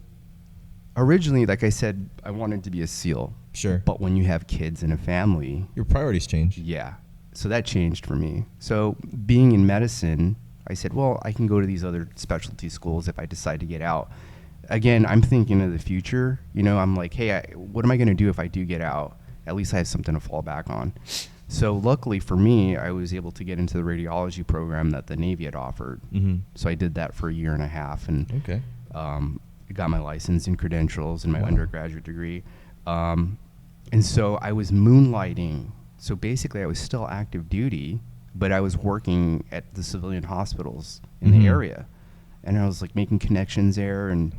originally, like I said, I wanted to be a SEAL. Sure. But when you have kids and a family, your priorities change. Yeah. So that changed for me. So being in medicine, I said, well, I can go to these other specialty schools if I decide to get out. Again, I'm thinking of the future. I'm like, hey, what am I going to do if I do get out? At least I have something to fall back on. So luckily for me, I was able to get into the radiology program that the Navy had offered. Mm-hmm. So I did that for 1.5 years and got my license and credentials and my undergraduate degree. And so I was moonlighting. So basically I was still active duty, but I was working at the civilian hospitals in the area. And I was like making connections there. And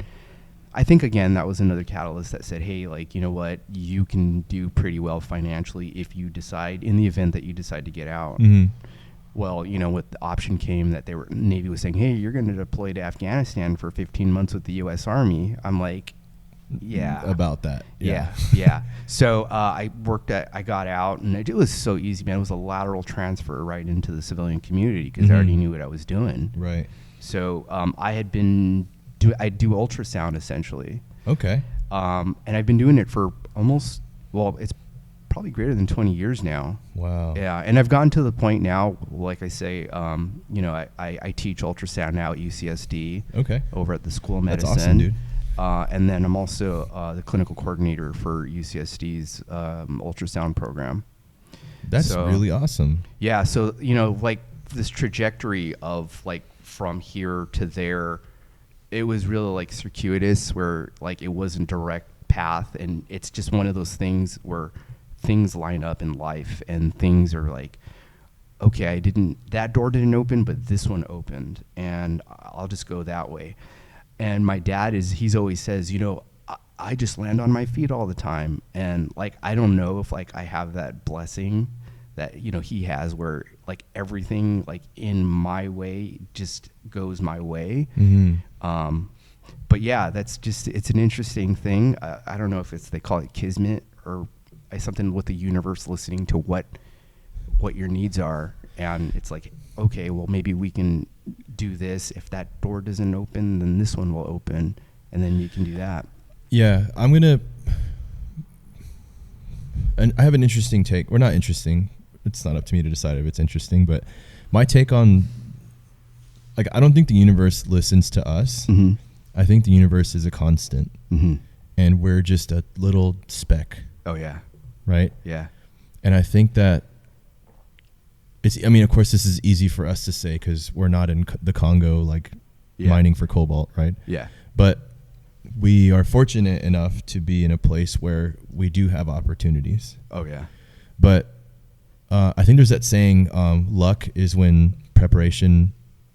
I think, again, that was another catalyst that said, hey, like, you know what, you can do pretty well financially if you decide, in the event that you decide to get out. Mm-hmm. Well, with the option came that Navy was saying, hey, you're going to deploy to Afghanistan for 15 months with the U.S. Army. I'm like, about that. Yeah. So I got out, and it was so easy, man. It was a lateral transfer right into the civilian community because I already knew what I was doing. Right. So I do ultrasound essentially. Okay. And I've been doing it for it's probably greater than 20 years now. Wow. Yeah, and I've gotten to the point now, like I say, I teach ultrasound now at UCSD. Okay. Over at the School of Medicine. That's awesome, dude. And then I'm also the clinical coordinator for UCSD's ultrasound program. That's really awesome. Yeah, so like this trajectory of like from here to there, it was really like circuitous, where like it wasn't direct path, and it's just one of those things where things line up in life, and things are like, okay, that door didn't open, but this one opened, and I'll just go that way. And my dad he's always says, I just land on my feet all the time. And like, I don't know if like I have that blessing that, he has, where like everything like in my way just goes my way. Mm-hmm. But yeah, it's an interesting thing. I don't know if they call it kismet or something with the universe listening to what your needs are. And it's like, okay, well, maybe we can do this. If that door doesn't open, then this one will open, and then you can do that. Yeah, and I have an interesting take. Or not interesting. It's not up to me to decide if it's interesting, but my take on, like, I don't think the universe listens to us. Mm-hmm. I think the universe is a constant, mm-hmm. and we're just a little speck. Oh, yeah. Right? Yeah. And I think that of course, this is easy for us to say because we're not in the Congo, like mining for cobalt, right? Yeah. But we are fortunate enough to be in a place where we do have opportunities. Oh, yeah. But I think there's that saying, luck is when preparation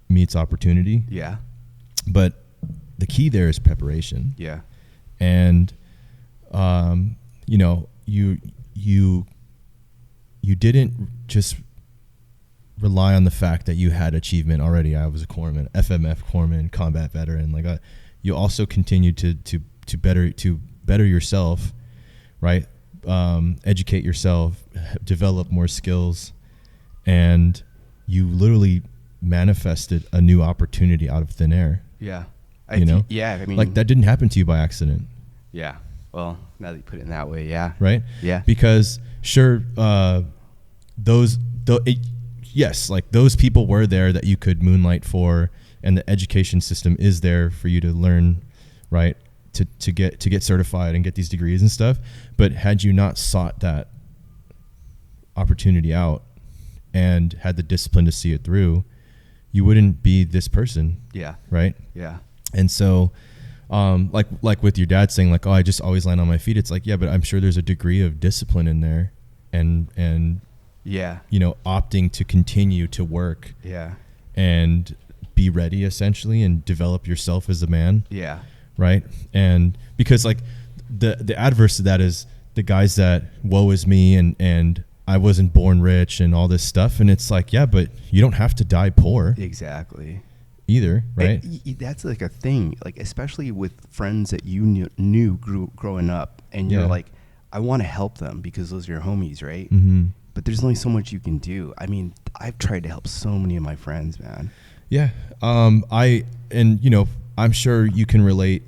meets opportunity. Yeah. But the key there is preparation. Yeah. And, you didn't just rely on the fact that you had achievement already. I was a corpsman, FMF corpsman, combat veteran. Like you also continued to better yourself, right? Educate yourself, develop more skills, and you literally manifested a new opportunity out of thin air. Yeah. I mean, like that didn't happen to you by accident. Yeah. Well, now that you put it in that way, yeah. Right? Yeah. Because sure, yes, like those people were there that you could moonlight for, and the education system is there for you to learn, right? To get certified and get these degrees and stuff. But had you not sought that opportunity out and had the discipline to see it through, you wouldn't be this person. Yeah. Right? Yeah. And so like with your dad saying like, oh, I just always land on my feet. It's like, yeah, but I'm sure there's a degree of discipline in there, and yeah, opting to continue to work. Yeah. And be ready essentially and develop yourself as a man. Yeah. Right. And because like the adverse to that is the guys that woe is me and I wasn't born rich and all this stuff. And it's like, yeah, but you don't have to die poor. Exactly. Either. Right. That's like a thing, like, especially with friends that you knew growing up, and you're like, I want to help them because those are your homies. Right. Mm-hmm. But there's only so much you can do. I mean, I've tried to help so many of my friends, man. Yeah. I'm sure you can relate.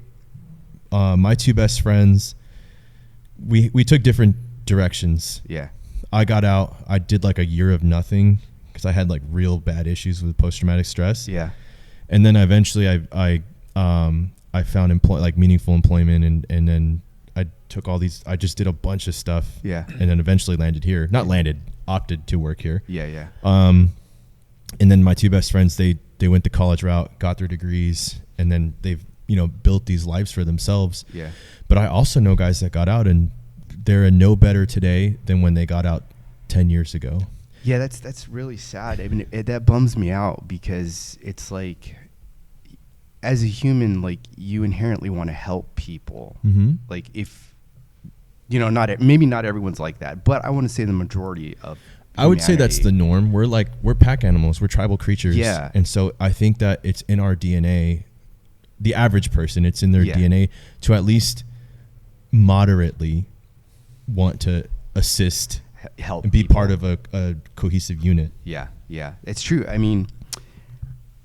My two best friends, we took different directions. Yeah. I got out. I did like a year of nothing because I had like real bad issues with post-traumatic stress. Yeah. And then eventually I found meaningful employment, and then I took all these. I just did a bunch of stuff. Yeah. And then eventually opted to work here. Yeah. Yeah. And then my two best friends, they went the college route, got their degrees, and then they've built these lives for themselves. Yeah. But I also know guys that got out and they're no better today than when they got out 10 years ago. Yeah, that's really sad. I mean, that bums me out because it's like, as a human, like, you inherently want to help people. Mm-hmm. Like, if maybe not everyone's like that, but I want to say the majority of humanity. I would say that's the norm. We're pack animals. We're tribal creatures. Yeah. And so I think that it's in our DNA, the average person, it's in their DNA to at least moderately want to assist, help and be people. part of a cohesive unit. Yeah, it's true. I mean,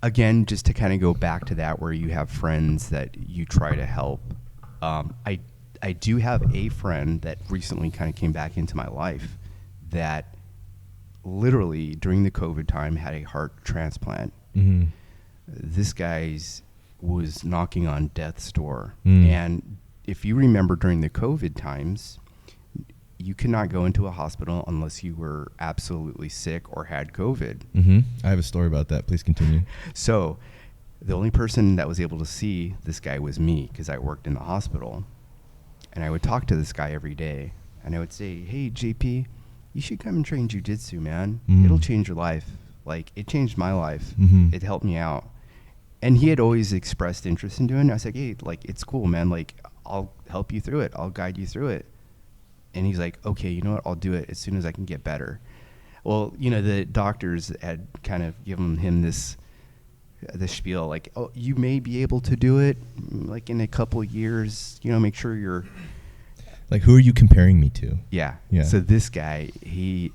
again, just to kind of go back to that, where you have friends that you try to help. I do have a friend that recently kind of came back into my life that literally during the COVID time had a heart transplant. Mm-hmm. This guy's was knocking on death's door. And if you remember during the COVID times, you could not go into a hospital unless you were absolutely sick or had COVID. Mm-hmm. I have a story about that. Please continue. So the only person that was able to see this guy was me, because I worked in the hospital. And I would talk to this guy every day. And I would say, hey, JP, you should come and train jiu-jitsu, man. It'll change your life. Like, it changed my life. It helped me out. And he had always expressed interest in doing it. I was like, hey, like, it's cool, man. Like, I'll help you through it. I'll guide you through it. And he's like, okay, you know what? I'll do it as soon as I can get better. Well, you know, the doctors had kind of given him this spiel, like, oh, you may be able to do it, like, in a couple of years. You know, make sure you're... Like, who are you comparing me to? Yeah. Yeah. So this guy, he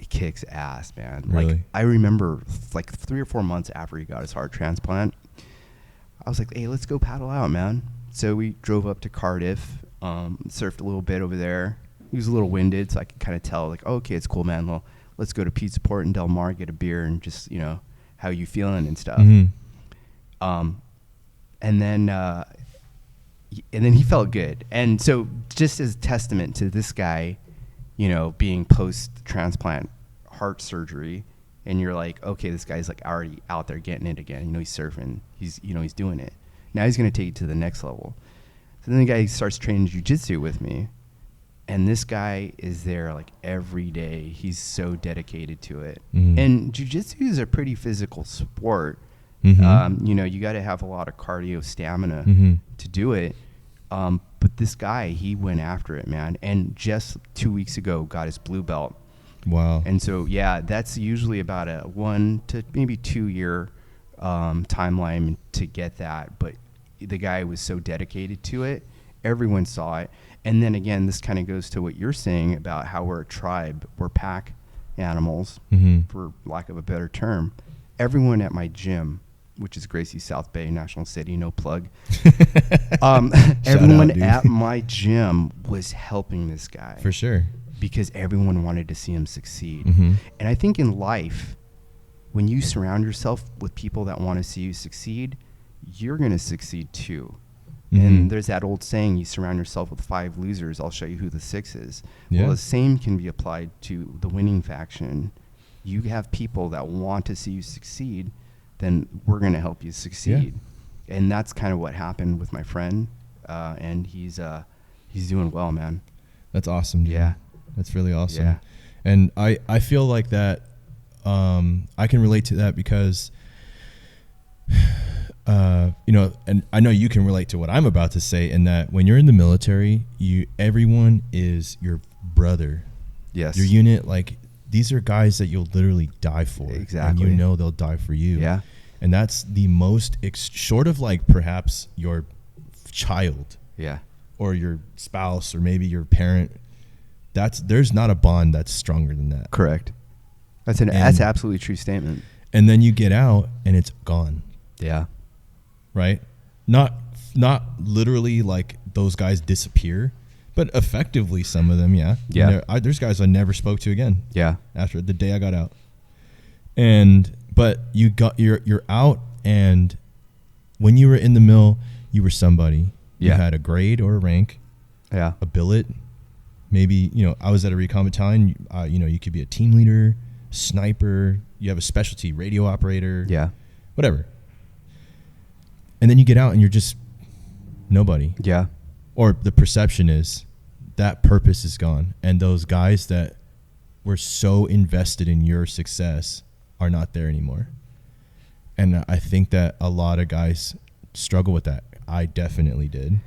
kicks ass, man. Really? Like, I remember, like, 3 or 4 months after he got his heart transplant, I was like, hey, let's go paddle out, man. So we drove up to Cardiff, surfed a little bit over there. He was a little winded, so I could kind of tell, like, oh, okay, it's cool, man. Well, let's go to Pizza Port in Del Mar, get a beer, and just, you know, how you feeling and stuff. And then he felt good. And so just as testament to this guy, you know, being post-transplant heart surgery, and you're like, okay, this guy's like already out there getting it again. You know, he's surfing. He's doing it. Now he's going to take it to the next level. So then the guy starts training jiu-jitsu with me. And this guy is there like every day. He's so dedicated to it. And jiu-jitsu is a pretty physical sport. You know, you got to have a lot of cardio stamina to do it. But this guy, he went after it, man. And just 2 weeks ago, got his blue belt. Wow. And so, yeah, that's usually about a 1 to maybe 2 year timeline to get that. But the guy was so dedicated to it. Everyone saw it. And then again, this kind of goes to what you're saying about how we're a tribe. We're pack animals, for lack of a better term. Everyone at my gym, which is Gracie South Bay, National City, no plug. Everyone at my gym was helping this guy. For sure. Because everyone wanted to see him succeed. And I think in life, when you surround yourself with people that want to see you succeed, you're going to succeed too. And there's that old saying, you surround yourself with 5 losers, I'll show you who the 6 is. Yeah. Well, the same can be applied to the winning faction. You have people that want to see you succeed, then we're going to help you succeed. Yeah. And that's kind of what happened with my friend. And he's doing well, man. That's awesome, dude. Yeah. That's really awesome. Yeah. And I feel like that I can relate to that because you know, and I know you can relate to what I'm about to say, in that when you're in the military, everyone is your brother. Yes. Your unit, like, these are guys that you'll literally die for. Exactly. And you know they'll die for you. Yeah. And that's the most, short of like perhaps your child. Yeah. Or your spouse or maybe your parent. There's not a bond that's stronger than that. Correct. That's an absolutely true statement. And then you get out and it's gone. Yeah. Right? Not literally like those guys disappear, but effectively some of them, yeah. Yeah. There's guys I never spoke to again. Yeah. After the day I got out. But you're out, and when you were in the mill, you were somebody. Yeah. You had a grade or a rank. Yeah. A billet. Maybe, you know, I was at a recon battalion. You know, you could be a team leader, sniper. You have a specialty, radio operator. Yeah. Whatever. And then you get out and you're just nobody. Yeah. Or the perception is that purpose is gone. And those guys that were so invested in your success are not there anymore. And I think that a lot of guys struggle with that. I definitely did.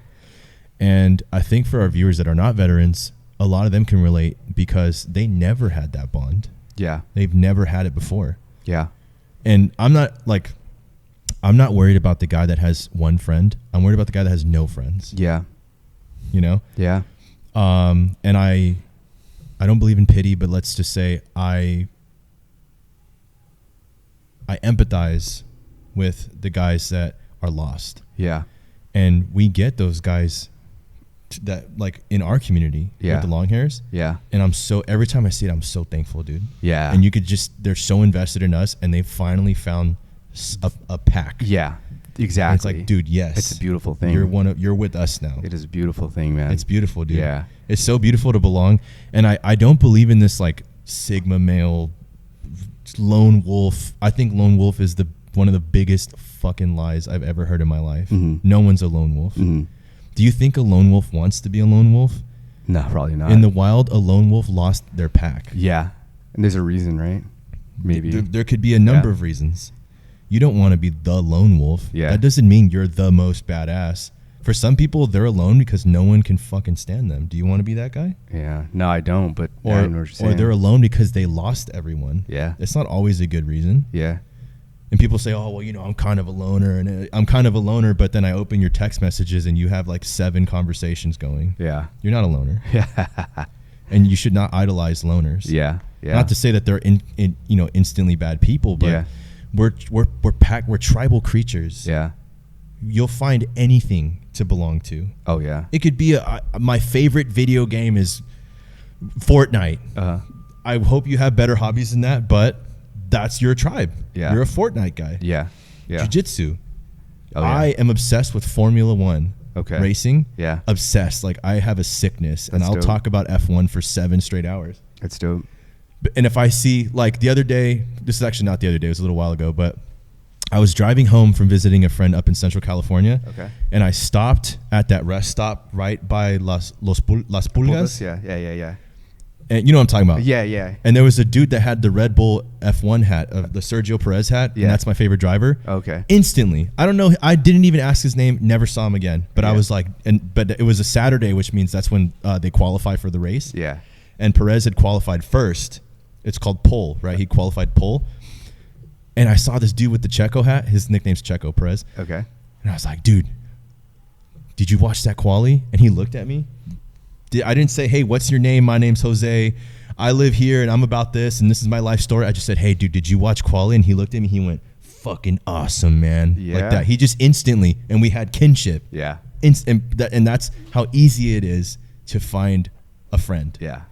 And I think for our viewers that are not veterans, a lot of them can relate because they never had that bond. Yeah. They've never had it before. Yeah. And I'm not worried about the guy that has one friend. I'm worried about the guy that has no friends. Yeah. you know? Yeah. And I don't believe in pity, but let's just say I empathize with the guys that are lost. Yeah. And we get those guys that like in our community with the Longhairs. Yeah. And every time I see it, I'm so thankful, dude. Yeah. And they're so invested in us, and they finally found a pack. Yeah. Exactly. And it's like, dude, yes. It's a beautiful thing. You're with us now. It is a beautiful thing, man. It's beautiful, dude. Yeah. It's so beautiful to belong. And I don't believe in this like Sigma male lone wolf. I think lone wolf is one of the biggest fucking lies I've ever heard in my life. Mm-hmm. No one's a lone wolf. Mm-hmm. Do you think a lone wolf wants to be a lone wolf? No, probably not. In the wild, a lone wolf lost their pack. Yeah. And there's a reason, right? Maybe. There could be a number of reasons. You don't want to be the lone wolf. Yeah. That doesn't mean you're the most badass. For some people, they're alone because no one can fucking stand them. Do you want to be that guy? Yeah. No, I don't, but I know what you're Or saying. they're alone because they lost everyone. Yeah. It's not always a good reason. Yeah. And people say, oh, well, you know, I'm kind of a loner, but then I open your text messages and you have like 7 conversations going. Yeah. You're not a loner. Yeah. And you should not idolize loners. Yeah. Yeah. Not to say that they're instantly bad people, but we're tribal creatures. Yeah. You'll find anything to belong to. Oh, yeah. It could be my favorite video game is Fortnite. Uh-huh. I hope you have better hobbies than that, but that's your tribe. Yeah. You're a Fortnite guy. Yeah. Yeah. Jiu-Jitsu. Oh, yeah. I am obsessed with Formula One. Okay. Racing. Yeah. Obsessed. Like I have a sickness, and I'll talk about F1 for 7 straight hours. That's dope. And if I see, like the other day, this is actually not the other day, it was a little while ago, but I was driving home from visiting a friend up in Central California. Okay. And I stopped at that rest stop right by Las Pulgas. Yeah. And you know what I'm talking about. Yeah. And there was a dude that had the Red Bull F1 hat, of the Sergio Perez hat. Yeah. And that's my favorite driver. Okay. Instantly. I don't know. I didn't even ask his name. Never saw him again. But I was like, but it was a Saturday, which means that's when they qualify for the race. Yeah. And Perez had qualified first. It's called pole, right? He qualified pole. And I saw this dude with the Checo hat. His nickname's Checo Perez. Okay. And I was like, dude, did you watch that quali? And he looked at me. I didn't say, hey, what's your name? My name's Jose. I live here and I'm about this and this is my life story. I just said, hey, dude, did you watch quali? And he looked at me. He went, fucking awesome, man. Yeah. Like that. He just instantly, and we had kinship. Yeah. And that's how easy it is to find a friend. Yeah.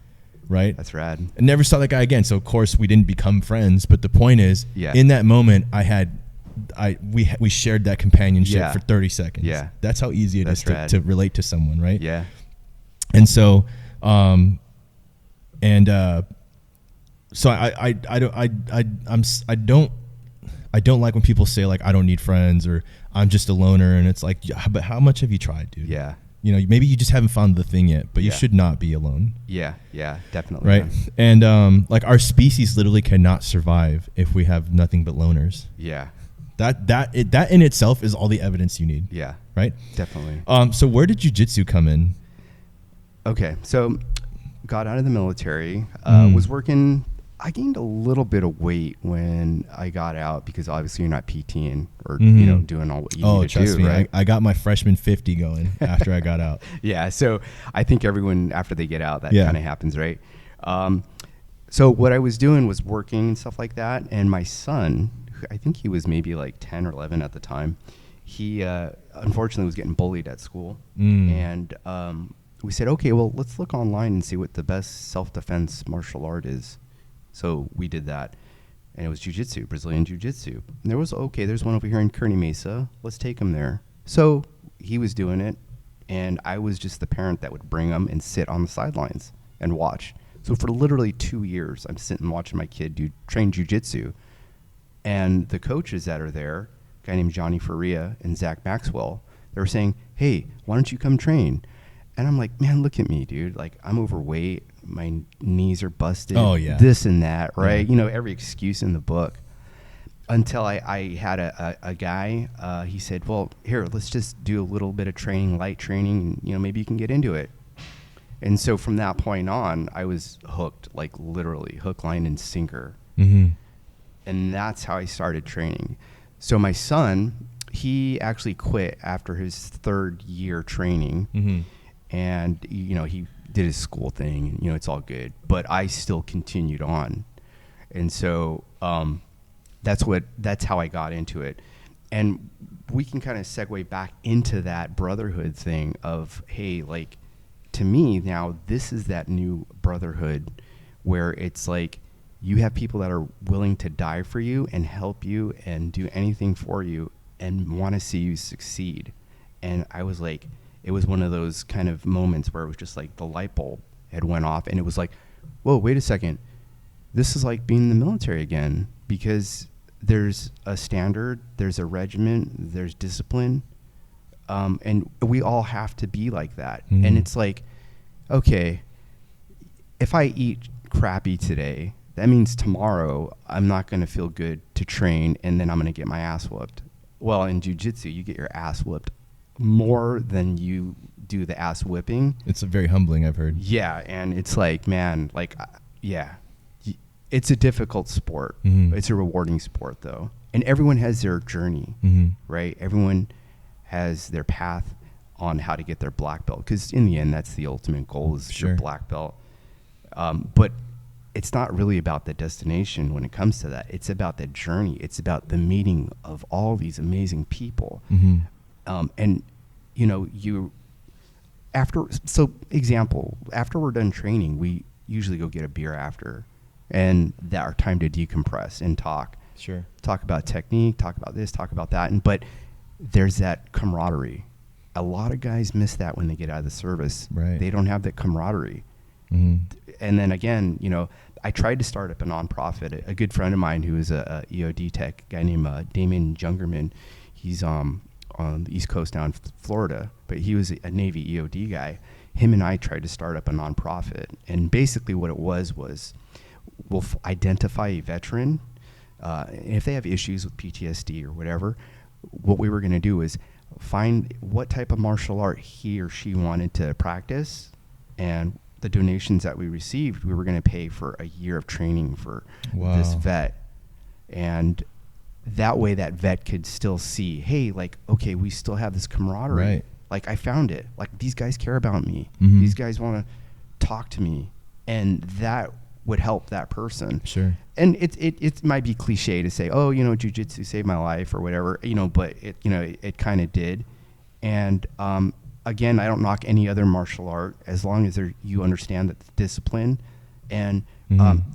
Right? That's rad. I never saw that guy again. So of course we didn't become friends. But the point is, in that moment, we shared that companionship for 30 seconds. Yeah. That's how easy it is to relate to someone, right? Yeah. And so, so I don't like when people say like I don't need friends or I'm just a loner, and it's like, yeah, but how much have you tried, dude? Yeah. You know, maybe you just haven't found the thing yet, but you should not be alone. Yeah, definitely. Right. And like our species literally cannot survive if we have nothing but loners. Yeah. That in itself is all the evidence you need. Yeah. Right. Definitely. So where did jiu-jitsu come in? Okay, so got out of the military, was working. I gained a little bit of weight when I got out because obviously you're not PTing or doing all what you need to do. Me, right? I got my freshman 50 going after I got out. Yeah, so I think everyone after they get out, that kind of happens, right? So what I was doing was working and stuff like that, and my son, I think he was maybe like 10 or 11 at the time, he unfortunately was getting bullied at school, and we said, okay, well, let's look online and see what the best self-defense martial art is. So we did that, and it was jiu-jitsu, Brazilian jiu-jitsu. And there's one over here in Kearney Mesa. Let's take him there. So he was doing it, and I was just the parent that would bring him and sit on the sidelines and watch. So for literally 2 years, I'm sitting watching my kid train jiu-jitsu. And the coaches that are there, a guy named Johnny Faria and Zach Maxwell, they were saying, hey, why don't you come train? And I'm like, man, look at me, dude. Like, I'm overweight. My knees are busted. Oh, yeah. This and that, right? Yeah. You know, every excuse in the book. Until I had a guy, he said, well, here, let's just do a little bit of training, light training, and, maybe you can get into it. And so from that point on, I was hooked, like literally hook, line, and sinker. Mm-hmm. And that's how I started training. So my son, he actually quit after his 3rd year training. Mm-hmm. and he did his school thing, and it's all good. But I still continued on, and so that's how I got into it. And we can kind of segue back into that brotherhood thing of, hey, like, to me now, this is that new brotherhood where it's like you have people that are willing to die for you and help you and do anything for you and want to see you succeed. And I was like, it was one of those kind of moments where it was just like the light bulb had went off, and it was like, whoa, wait a second. This is like being in the military again, because there's a standard, there's a regiment, there's discipline, and we all have to be like that. Mm-hmm. And it's like, okay, if I eat crappy today, that means tomorrow I'm not going to feel good to train, and then I'm going to get my ass whooped. Well, in jiu-jitsu, you get your ass whooped more than you do the ass whipping. It's very humbling, I've heard. Yeah, and it's like, man, like, yeah. It's a difficult sport. Mm-hmm. It's a rewarding sport, though. And everyone has their journey, mm-hmm. right? Everyone has their path on how to get their black belt. Because in the end, that's the ultimate goal, is your black belt. But it's not really about the destination when it comes to that. It's about the journey. It's about the meeting of all these amazing people. Mm-hmm. And, after we're done training, we usually go get a beer after. And that our time to decompress and talk. Sure. Talk about technique, talk about this, talk about that. But there's that camaraderie. A lot of guys miss that when they get out of the service. Right. They don't have that camaraderie. Mm-hmm. And then again, I tried to start up a nonprofit. A good friend of mine who is a EOD tech, guy named Damon Jungerman. He's on the East Coast down in Florida, but he was a Navy EOD guy. Him and I tried to start up a nonprofit. And basically what it was we'll identify a veteran, and if they have issues with PTSD or whatever, what we were going to do is find what type of martial art he or she wanted to practice, and the donations that we received, we were going to pay for a year of training for this vet. And that way that vet could still see, hey, like, okay, we still have this camaraderie. Right. Like, I found it. Like, these guys care about me. Mm-hmm. These guys want to talk to me. And that would help that person. Sure. And it might be cliche to say, oh, jiu-jitsu saved my life or whatever, but it kind of did. And again, I don't knock any other martial art as long as you understand that the discipline. And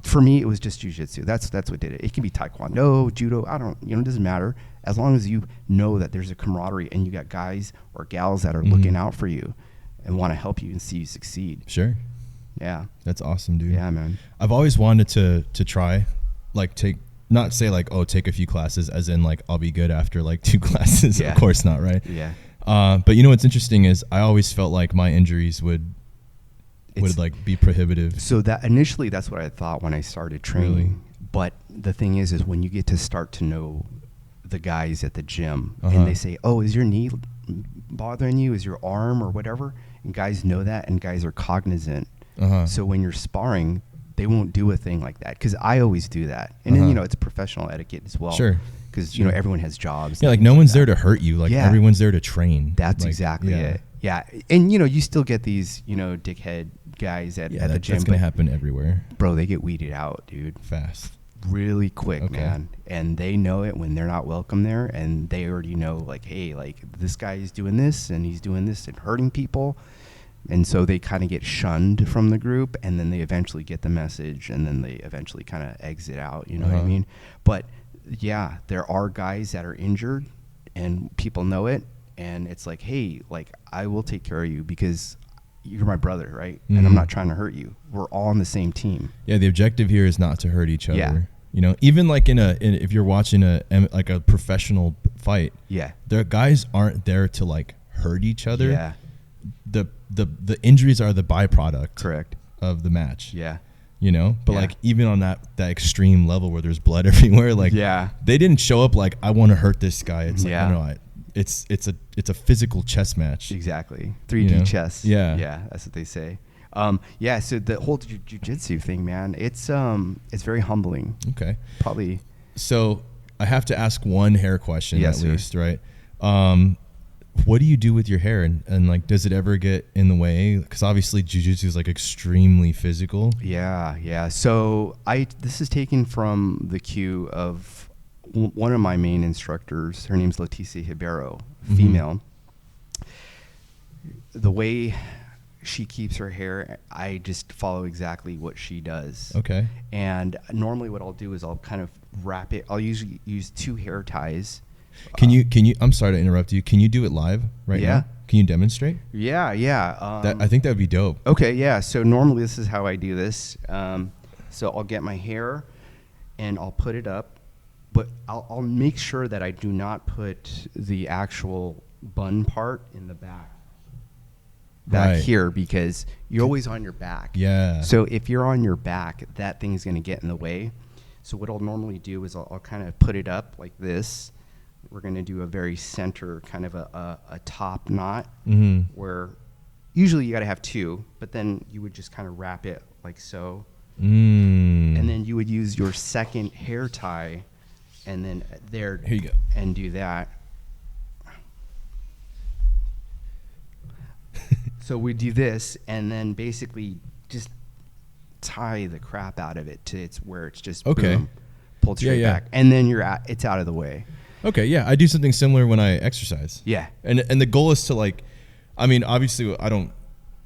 for me, it was just jiu-jitsu. That's what did it. It can be taekwondo, judo. It doesn't matter. As long as you know that there's a camaraderie and you got guys or gals that are looking out for you and want to help you and see you succeed. Sure. Yeah. That's awesome, dude. Yeah, man. I've always wanted to try, like, take a few classes as in like I'll be good after like 2 classes. Yeah. Of course not, right? Yeah. But what's interesting is I always felt like my injuries would like be prohibitive. So that initially that's what I thought when I started training. Really? But the thing is when you get to start to know the guys at the gym and they say, oh, is your knee bothering you? Is your arm or whatever? And guys know that, and guys are cognizant. So when you're sparring, they won't do a thing like that, because I always do that. And then, it's professional etiquette as well. Sure. Because, everyone has jobs. Yeah, like no one's there to hurt you. Like everyone's there to train. That's exactly it. Yeah. And, you still get these, dickhead guys at the gym. That's going to happen everywhere. Bro, they get weeded out, dude. Fast. Really quick, man. And they know it when they're not welcome there. And they already know, like, hey, like, this guy is doing this and he's doing this and hurting people. And so they kind of get shunned from the group, and then they eventually get the message, and then they eventually kind of exit out, you know what I mean? But, yeah, there are guys that are injured, and people know it, and it's like, hey, like, I will take care of you because you're my brother, right? Mm-hmm. And I'm not trying to hurt you. We're all on the same team. Yeah, the objective here is not to hurt each other. Yeah. Even like if you're watching a professional fight, the guys aren't there to like hurt each other. Yeah. The injuries are the byproduct of the match. Yeah. But like even on that extreme level where there's blood everywhere, like they didn't show up like I want to hurt this guy. It's like it's a physical chess match. Exactly. 3D chess. Yeah. Yeah, that's what they say. So the whole jiu-jitsu thing, man, it's very humbling. Okay. Probably. So I have to ask one hair question at least, right? what do you do with your hair, and like, does it ever get in the way? Because obviously jiu-jitsu is like extremely physical. Yeah. So this is taken from the cue of one of my main instructors. Her name's Leticia Ribeiro, female. The way she keeps her hair, I just follow exactly what she does. Okay. And normally what I'll do is I'll kind of wrap it. I'll usually use 2 hair ties. Can you, I'm sorry to interrupt you. Can you do it live right now? Can you demonstrate? Yeah. I think that would be dope. Okay, yeah. So normally this is how I do this. So I'll get my hair and I'll put it up, but I'll make sure that I do not put the actual bun part in the back here, because you're always on your back. Yeah. So if you're on your back, that thing's going to get in the way. So what I'll normally do is I'll kind of put it up like this. We're going to do a very center kind of a top knot, where usually you got to have 2, but then you would just kind of wrap it like so. And then you would use your second hair tie and then here you go, and do that. So we do this, and then basically just tie the crap out of it to where it's just boom, pulled straight back, and then it's out of the way. Okay, yeah, I do something similar when I exercise. Yeah, and the goal is to, like, I mean, obviously I don't,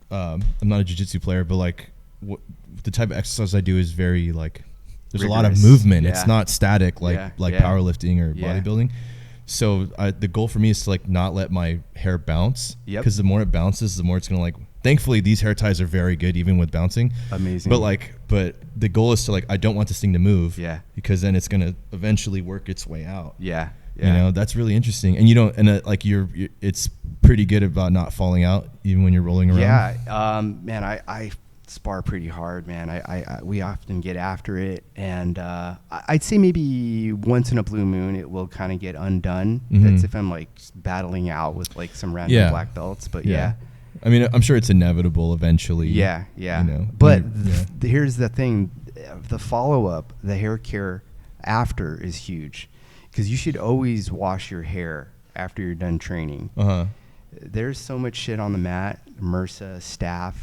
I'm not a jiu-jitsu player, but like the type of exercise I do is very like, there's rigorous. A lot of movement. It's not static like powerlifting or bodybuilding. So the goal for me is to like not let my hair bounce, because the more it bounces, the more it's gonna like. Thankfully, these hair ties are very good even with bouncing. Amazing. But the goal is to like, I don't want this thing to move. Yeah. Because then it's gonna eventually work its way out. Yeah. You know, that's really interesting. And you don't, and like you're it's pretty good about not falling out even when you're rolling around. Yeah. Man, I spar pretty hard, man. We often get after it, and I'd say maybe once in a blue moon it will kind of get undone. That's if I'm like battling out with like some random black belts, but I mean, I'm sure it's inevitable eventually. Yeah. You know, but here's the thing, the follow-up, the hair care after is huge, because you should always wash your hair after you're done training. There's so much shit on the mat, MRSA, staph.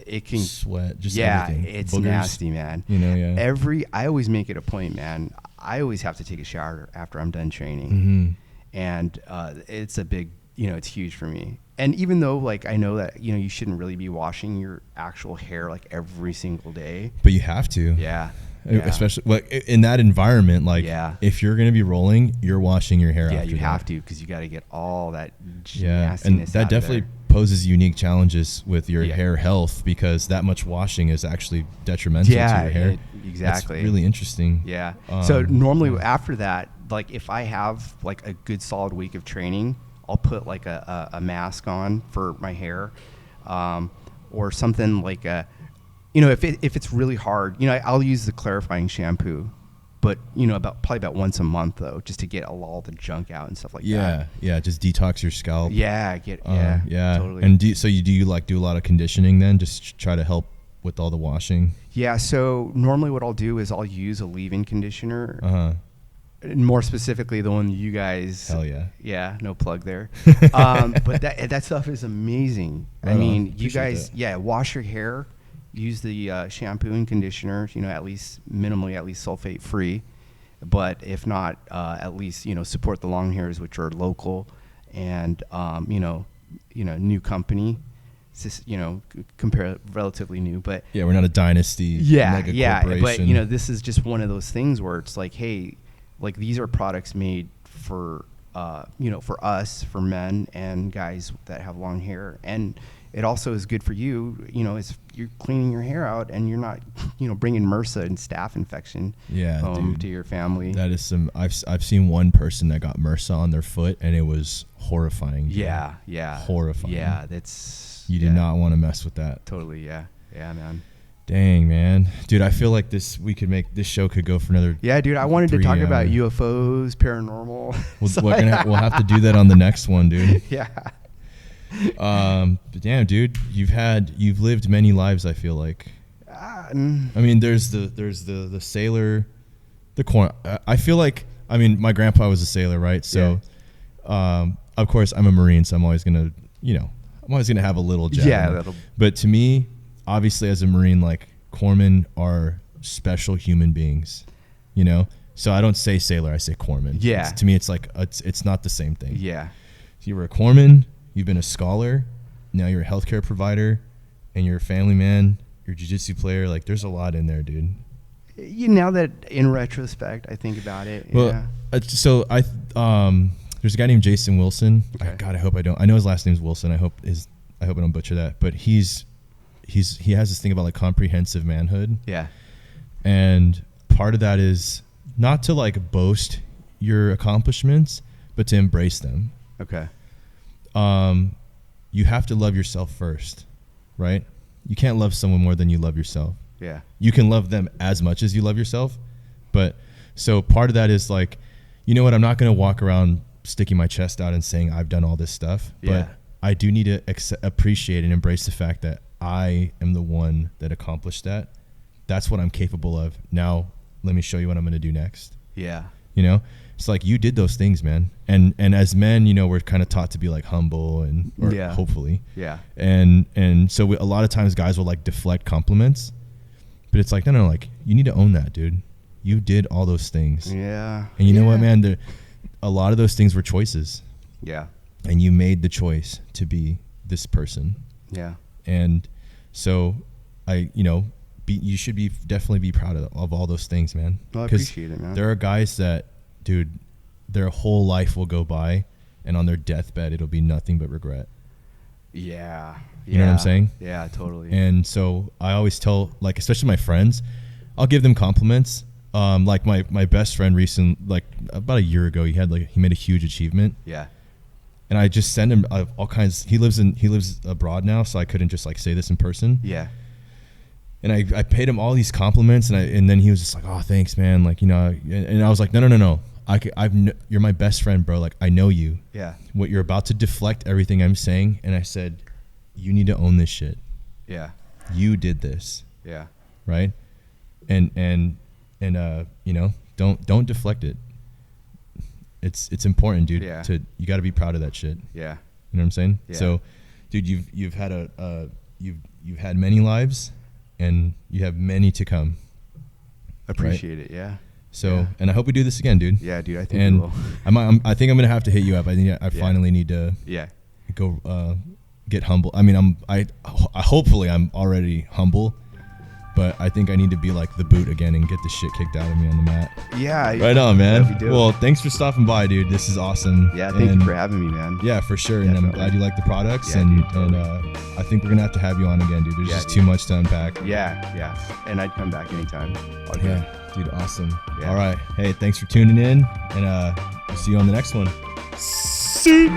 It can sweat, just everything. It's boogers, nasty, man. You know, I always make it a point, man. I always have to take a shower after I'm done training, and it's a big, it's huge for me. And even though, like, I know that you shouldn't really be washing your actual hair like every single day, but you have to. Yeah. Especially like in that environment, like if you're gonna be rolling, you're washing your hair. Yeah, you have to, because you got to get all that nastiness and that definitely poses unique challenges with your hair health, because that much washing is actually detrimental to your hair. Exactly. That's really interesting. Yeah. So normally after that, like if I have like a good solid week of training, I'll put like a mask on for my hair, or something like if it's really hard, I'll use the clarifying shampoo, but probably about once a month though, just to get all the junk out and stuff like that. Yeah, just detox your scalp. Totally. And do you like do a lot of conditioning then, just try to help with all the washing? Yeah. So normally what I'll do is I'll use a leave-in conditioner. More specifically, the one you guys. Hell yeah. Yeah, no plug there. But that stuff is amazing. Right, I mean, you guys, wash your hair, use the shampoo and conditioner, at least minimally, at least sulfate free. But if not, at least, support the Longhairs, which are local and, new company. It's just, compare relatively new, but. Yeah, we're not a dynasty. Mega corporation. But, this is just one of those things where it's like, hey, like these are products made for, for us, for men and guys that have long hair. And it also is good for you, you're cleaning your hair out and you're not, bringing MRSA and staph infection home to your family. That is I've seen one person that got MRSA on their foot, and it was horrifying. Yeah. Horrifying. Yeah, that's. You do not want to mess with that. Totally, yeah, man. Dang, man. Dude, I feel like this show could go for another. Yeah, dude, I wanted to talk about UFOs, paranormal. We'll have to do that on the next one, dude. Yeah. But damn, dude, you've lived many lives, I feel like. I mean, there's the sailor, the corn. I feel like, my grandpa was a sailor, right? So, of course, I'm a Marine, so I'm always gonna, have a little jab. Yeah, but to me, obviously, as a Marine, like corpsmen are special human beings, So I don't say sailor, I say corpsman. Yeah. To me, it's like it's not the same thing. Yeah. So you were a corpsman, you've been a scholar, now you're a healthcare provider, and you're a family man, you're a jiu-jitsu player. Like, there's a lot in there, dude. Now that in retrospect, I think about it. Well, so there's a guy named Jason Wilson. Okay. God, I know his last name's Wilson. I hope I don't butcher that. But he has this thing about like comprehensive manhood. Yeah. And part of that is not to like boast your accomplishments, but to embrace them. Okay. You have to love yourself first, right? You can't love someone more than you love yourself. Yeah. You can love them as much as you love yourself. But so part of that is like, you know what? I'm not going to walk around sticking my chest out and saying I've done all this stuff. Yeah. But I do need to appreciate and embrace the fact that I am the one that accomplished that. That's what I'm capable of. Now, let me show you what I'm going to do next. Yeah. It's like you did those things, man. And as men, we're kind of taught to be like humble or hopefully. Yeah. And so a lot of times guys will like deflect compliments, but it's like, no, like you need to own that, dude. You did all those things. Yeah. And you know what, man? A lot of those things were choices. Yeah. And you made the choice to be this person. Yeah. And so you should definitely be proud of all those things, man. Well, I appreciate it, man. There are guys that, dude, their whole life will go by, and on their deathbed, it'll be nothing but regret. Yeah. You know what I'm saying? Yeah, totally. And so I always tell, like, especially my friends, I'll give them compliments. Like my best friend like about a year ago, he made a huge achievement. Yeah. And I just send him all kinds. He lives abroad now, so I couldn't just like say this in person. Yeah. And I paid him all these compliments, and then he was just like, "Oh, thanks, man." Like, and I was like, "No. You're my best friend, bro. Like, I know you. Yeah. What you're about to deflect everything I'm saying." And I said, "You need to own this shit. Yeah. You did this. Yeah. Right? And don't deflect it. It's important, dude. Yeah. You got to be proud of that shit. Yeah. You know what I'm saying? Yeah. So, dude, you've had you've had many lives, and you have many to come. Appreciate it. Yeah. So, and I hope we do this again, dude. Yeah, dude. I think we will. I think I'm gonna have to hit you up. I think I finally need to. Yeah. Go get humble. I mean, hopefully I'm already humble, but I think I need to be like the boot again and get the shit kicked out of me on the mat. Yeah. Right on, man. Yeah, well, thanks for stopping by, dude. This is awesome. Yeah, thank you for having me, man. Yeah, for sure. And I'm glad you like the products. Yeah, and dude, totally. and I think we're gonna have to have you on again, dude. There's just too much to unpack. Yeah. And I'd come back anytime. Yeah, dude, awesome. Yeah. All right. Hey, thanks for tuning in, and we'll see you on the next one. See.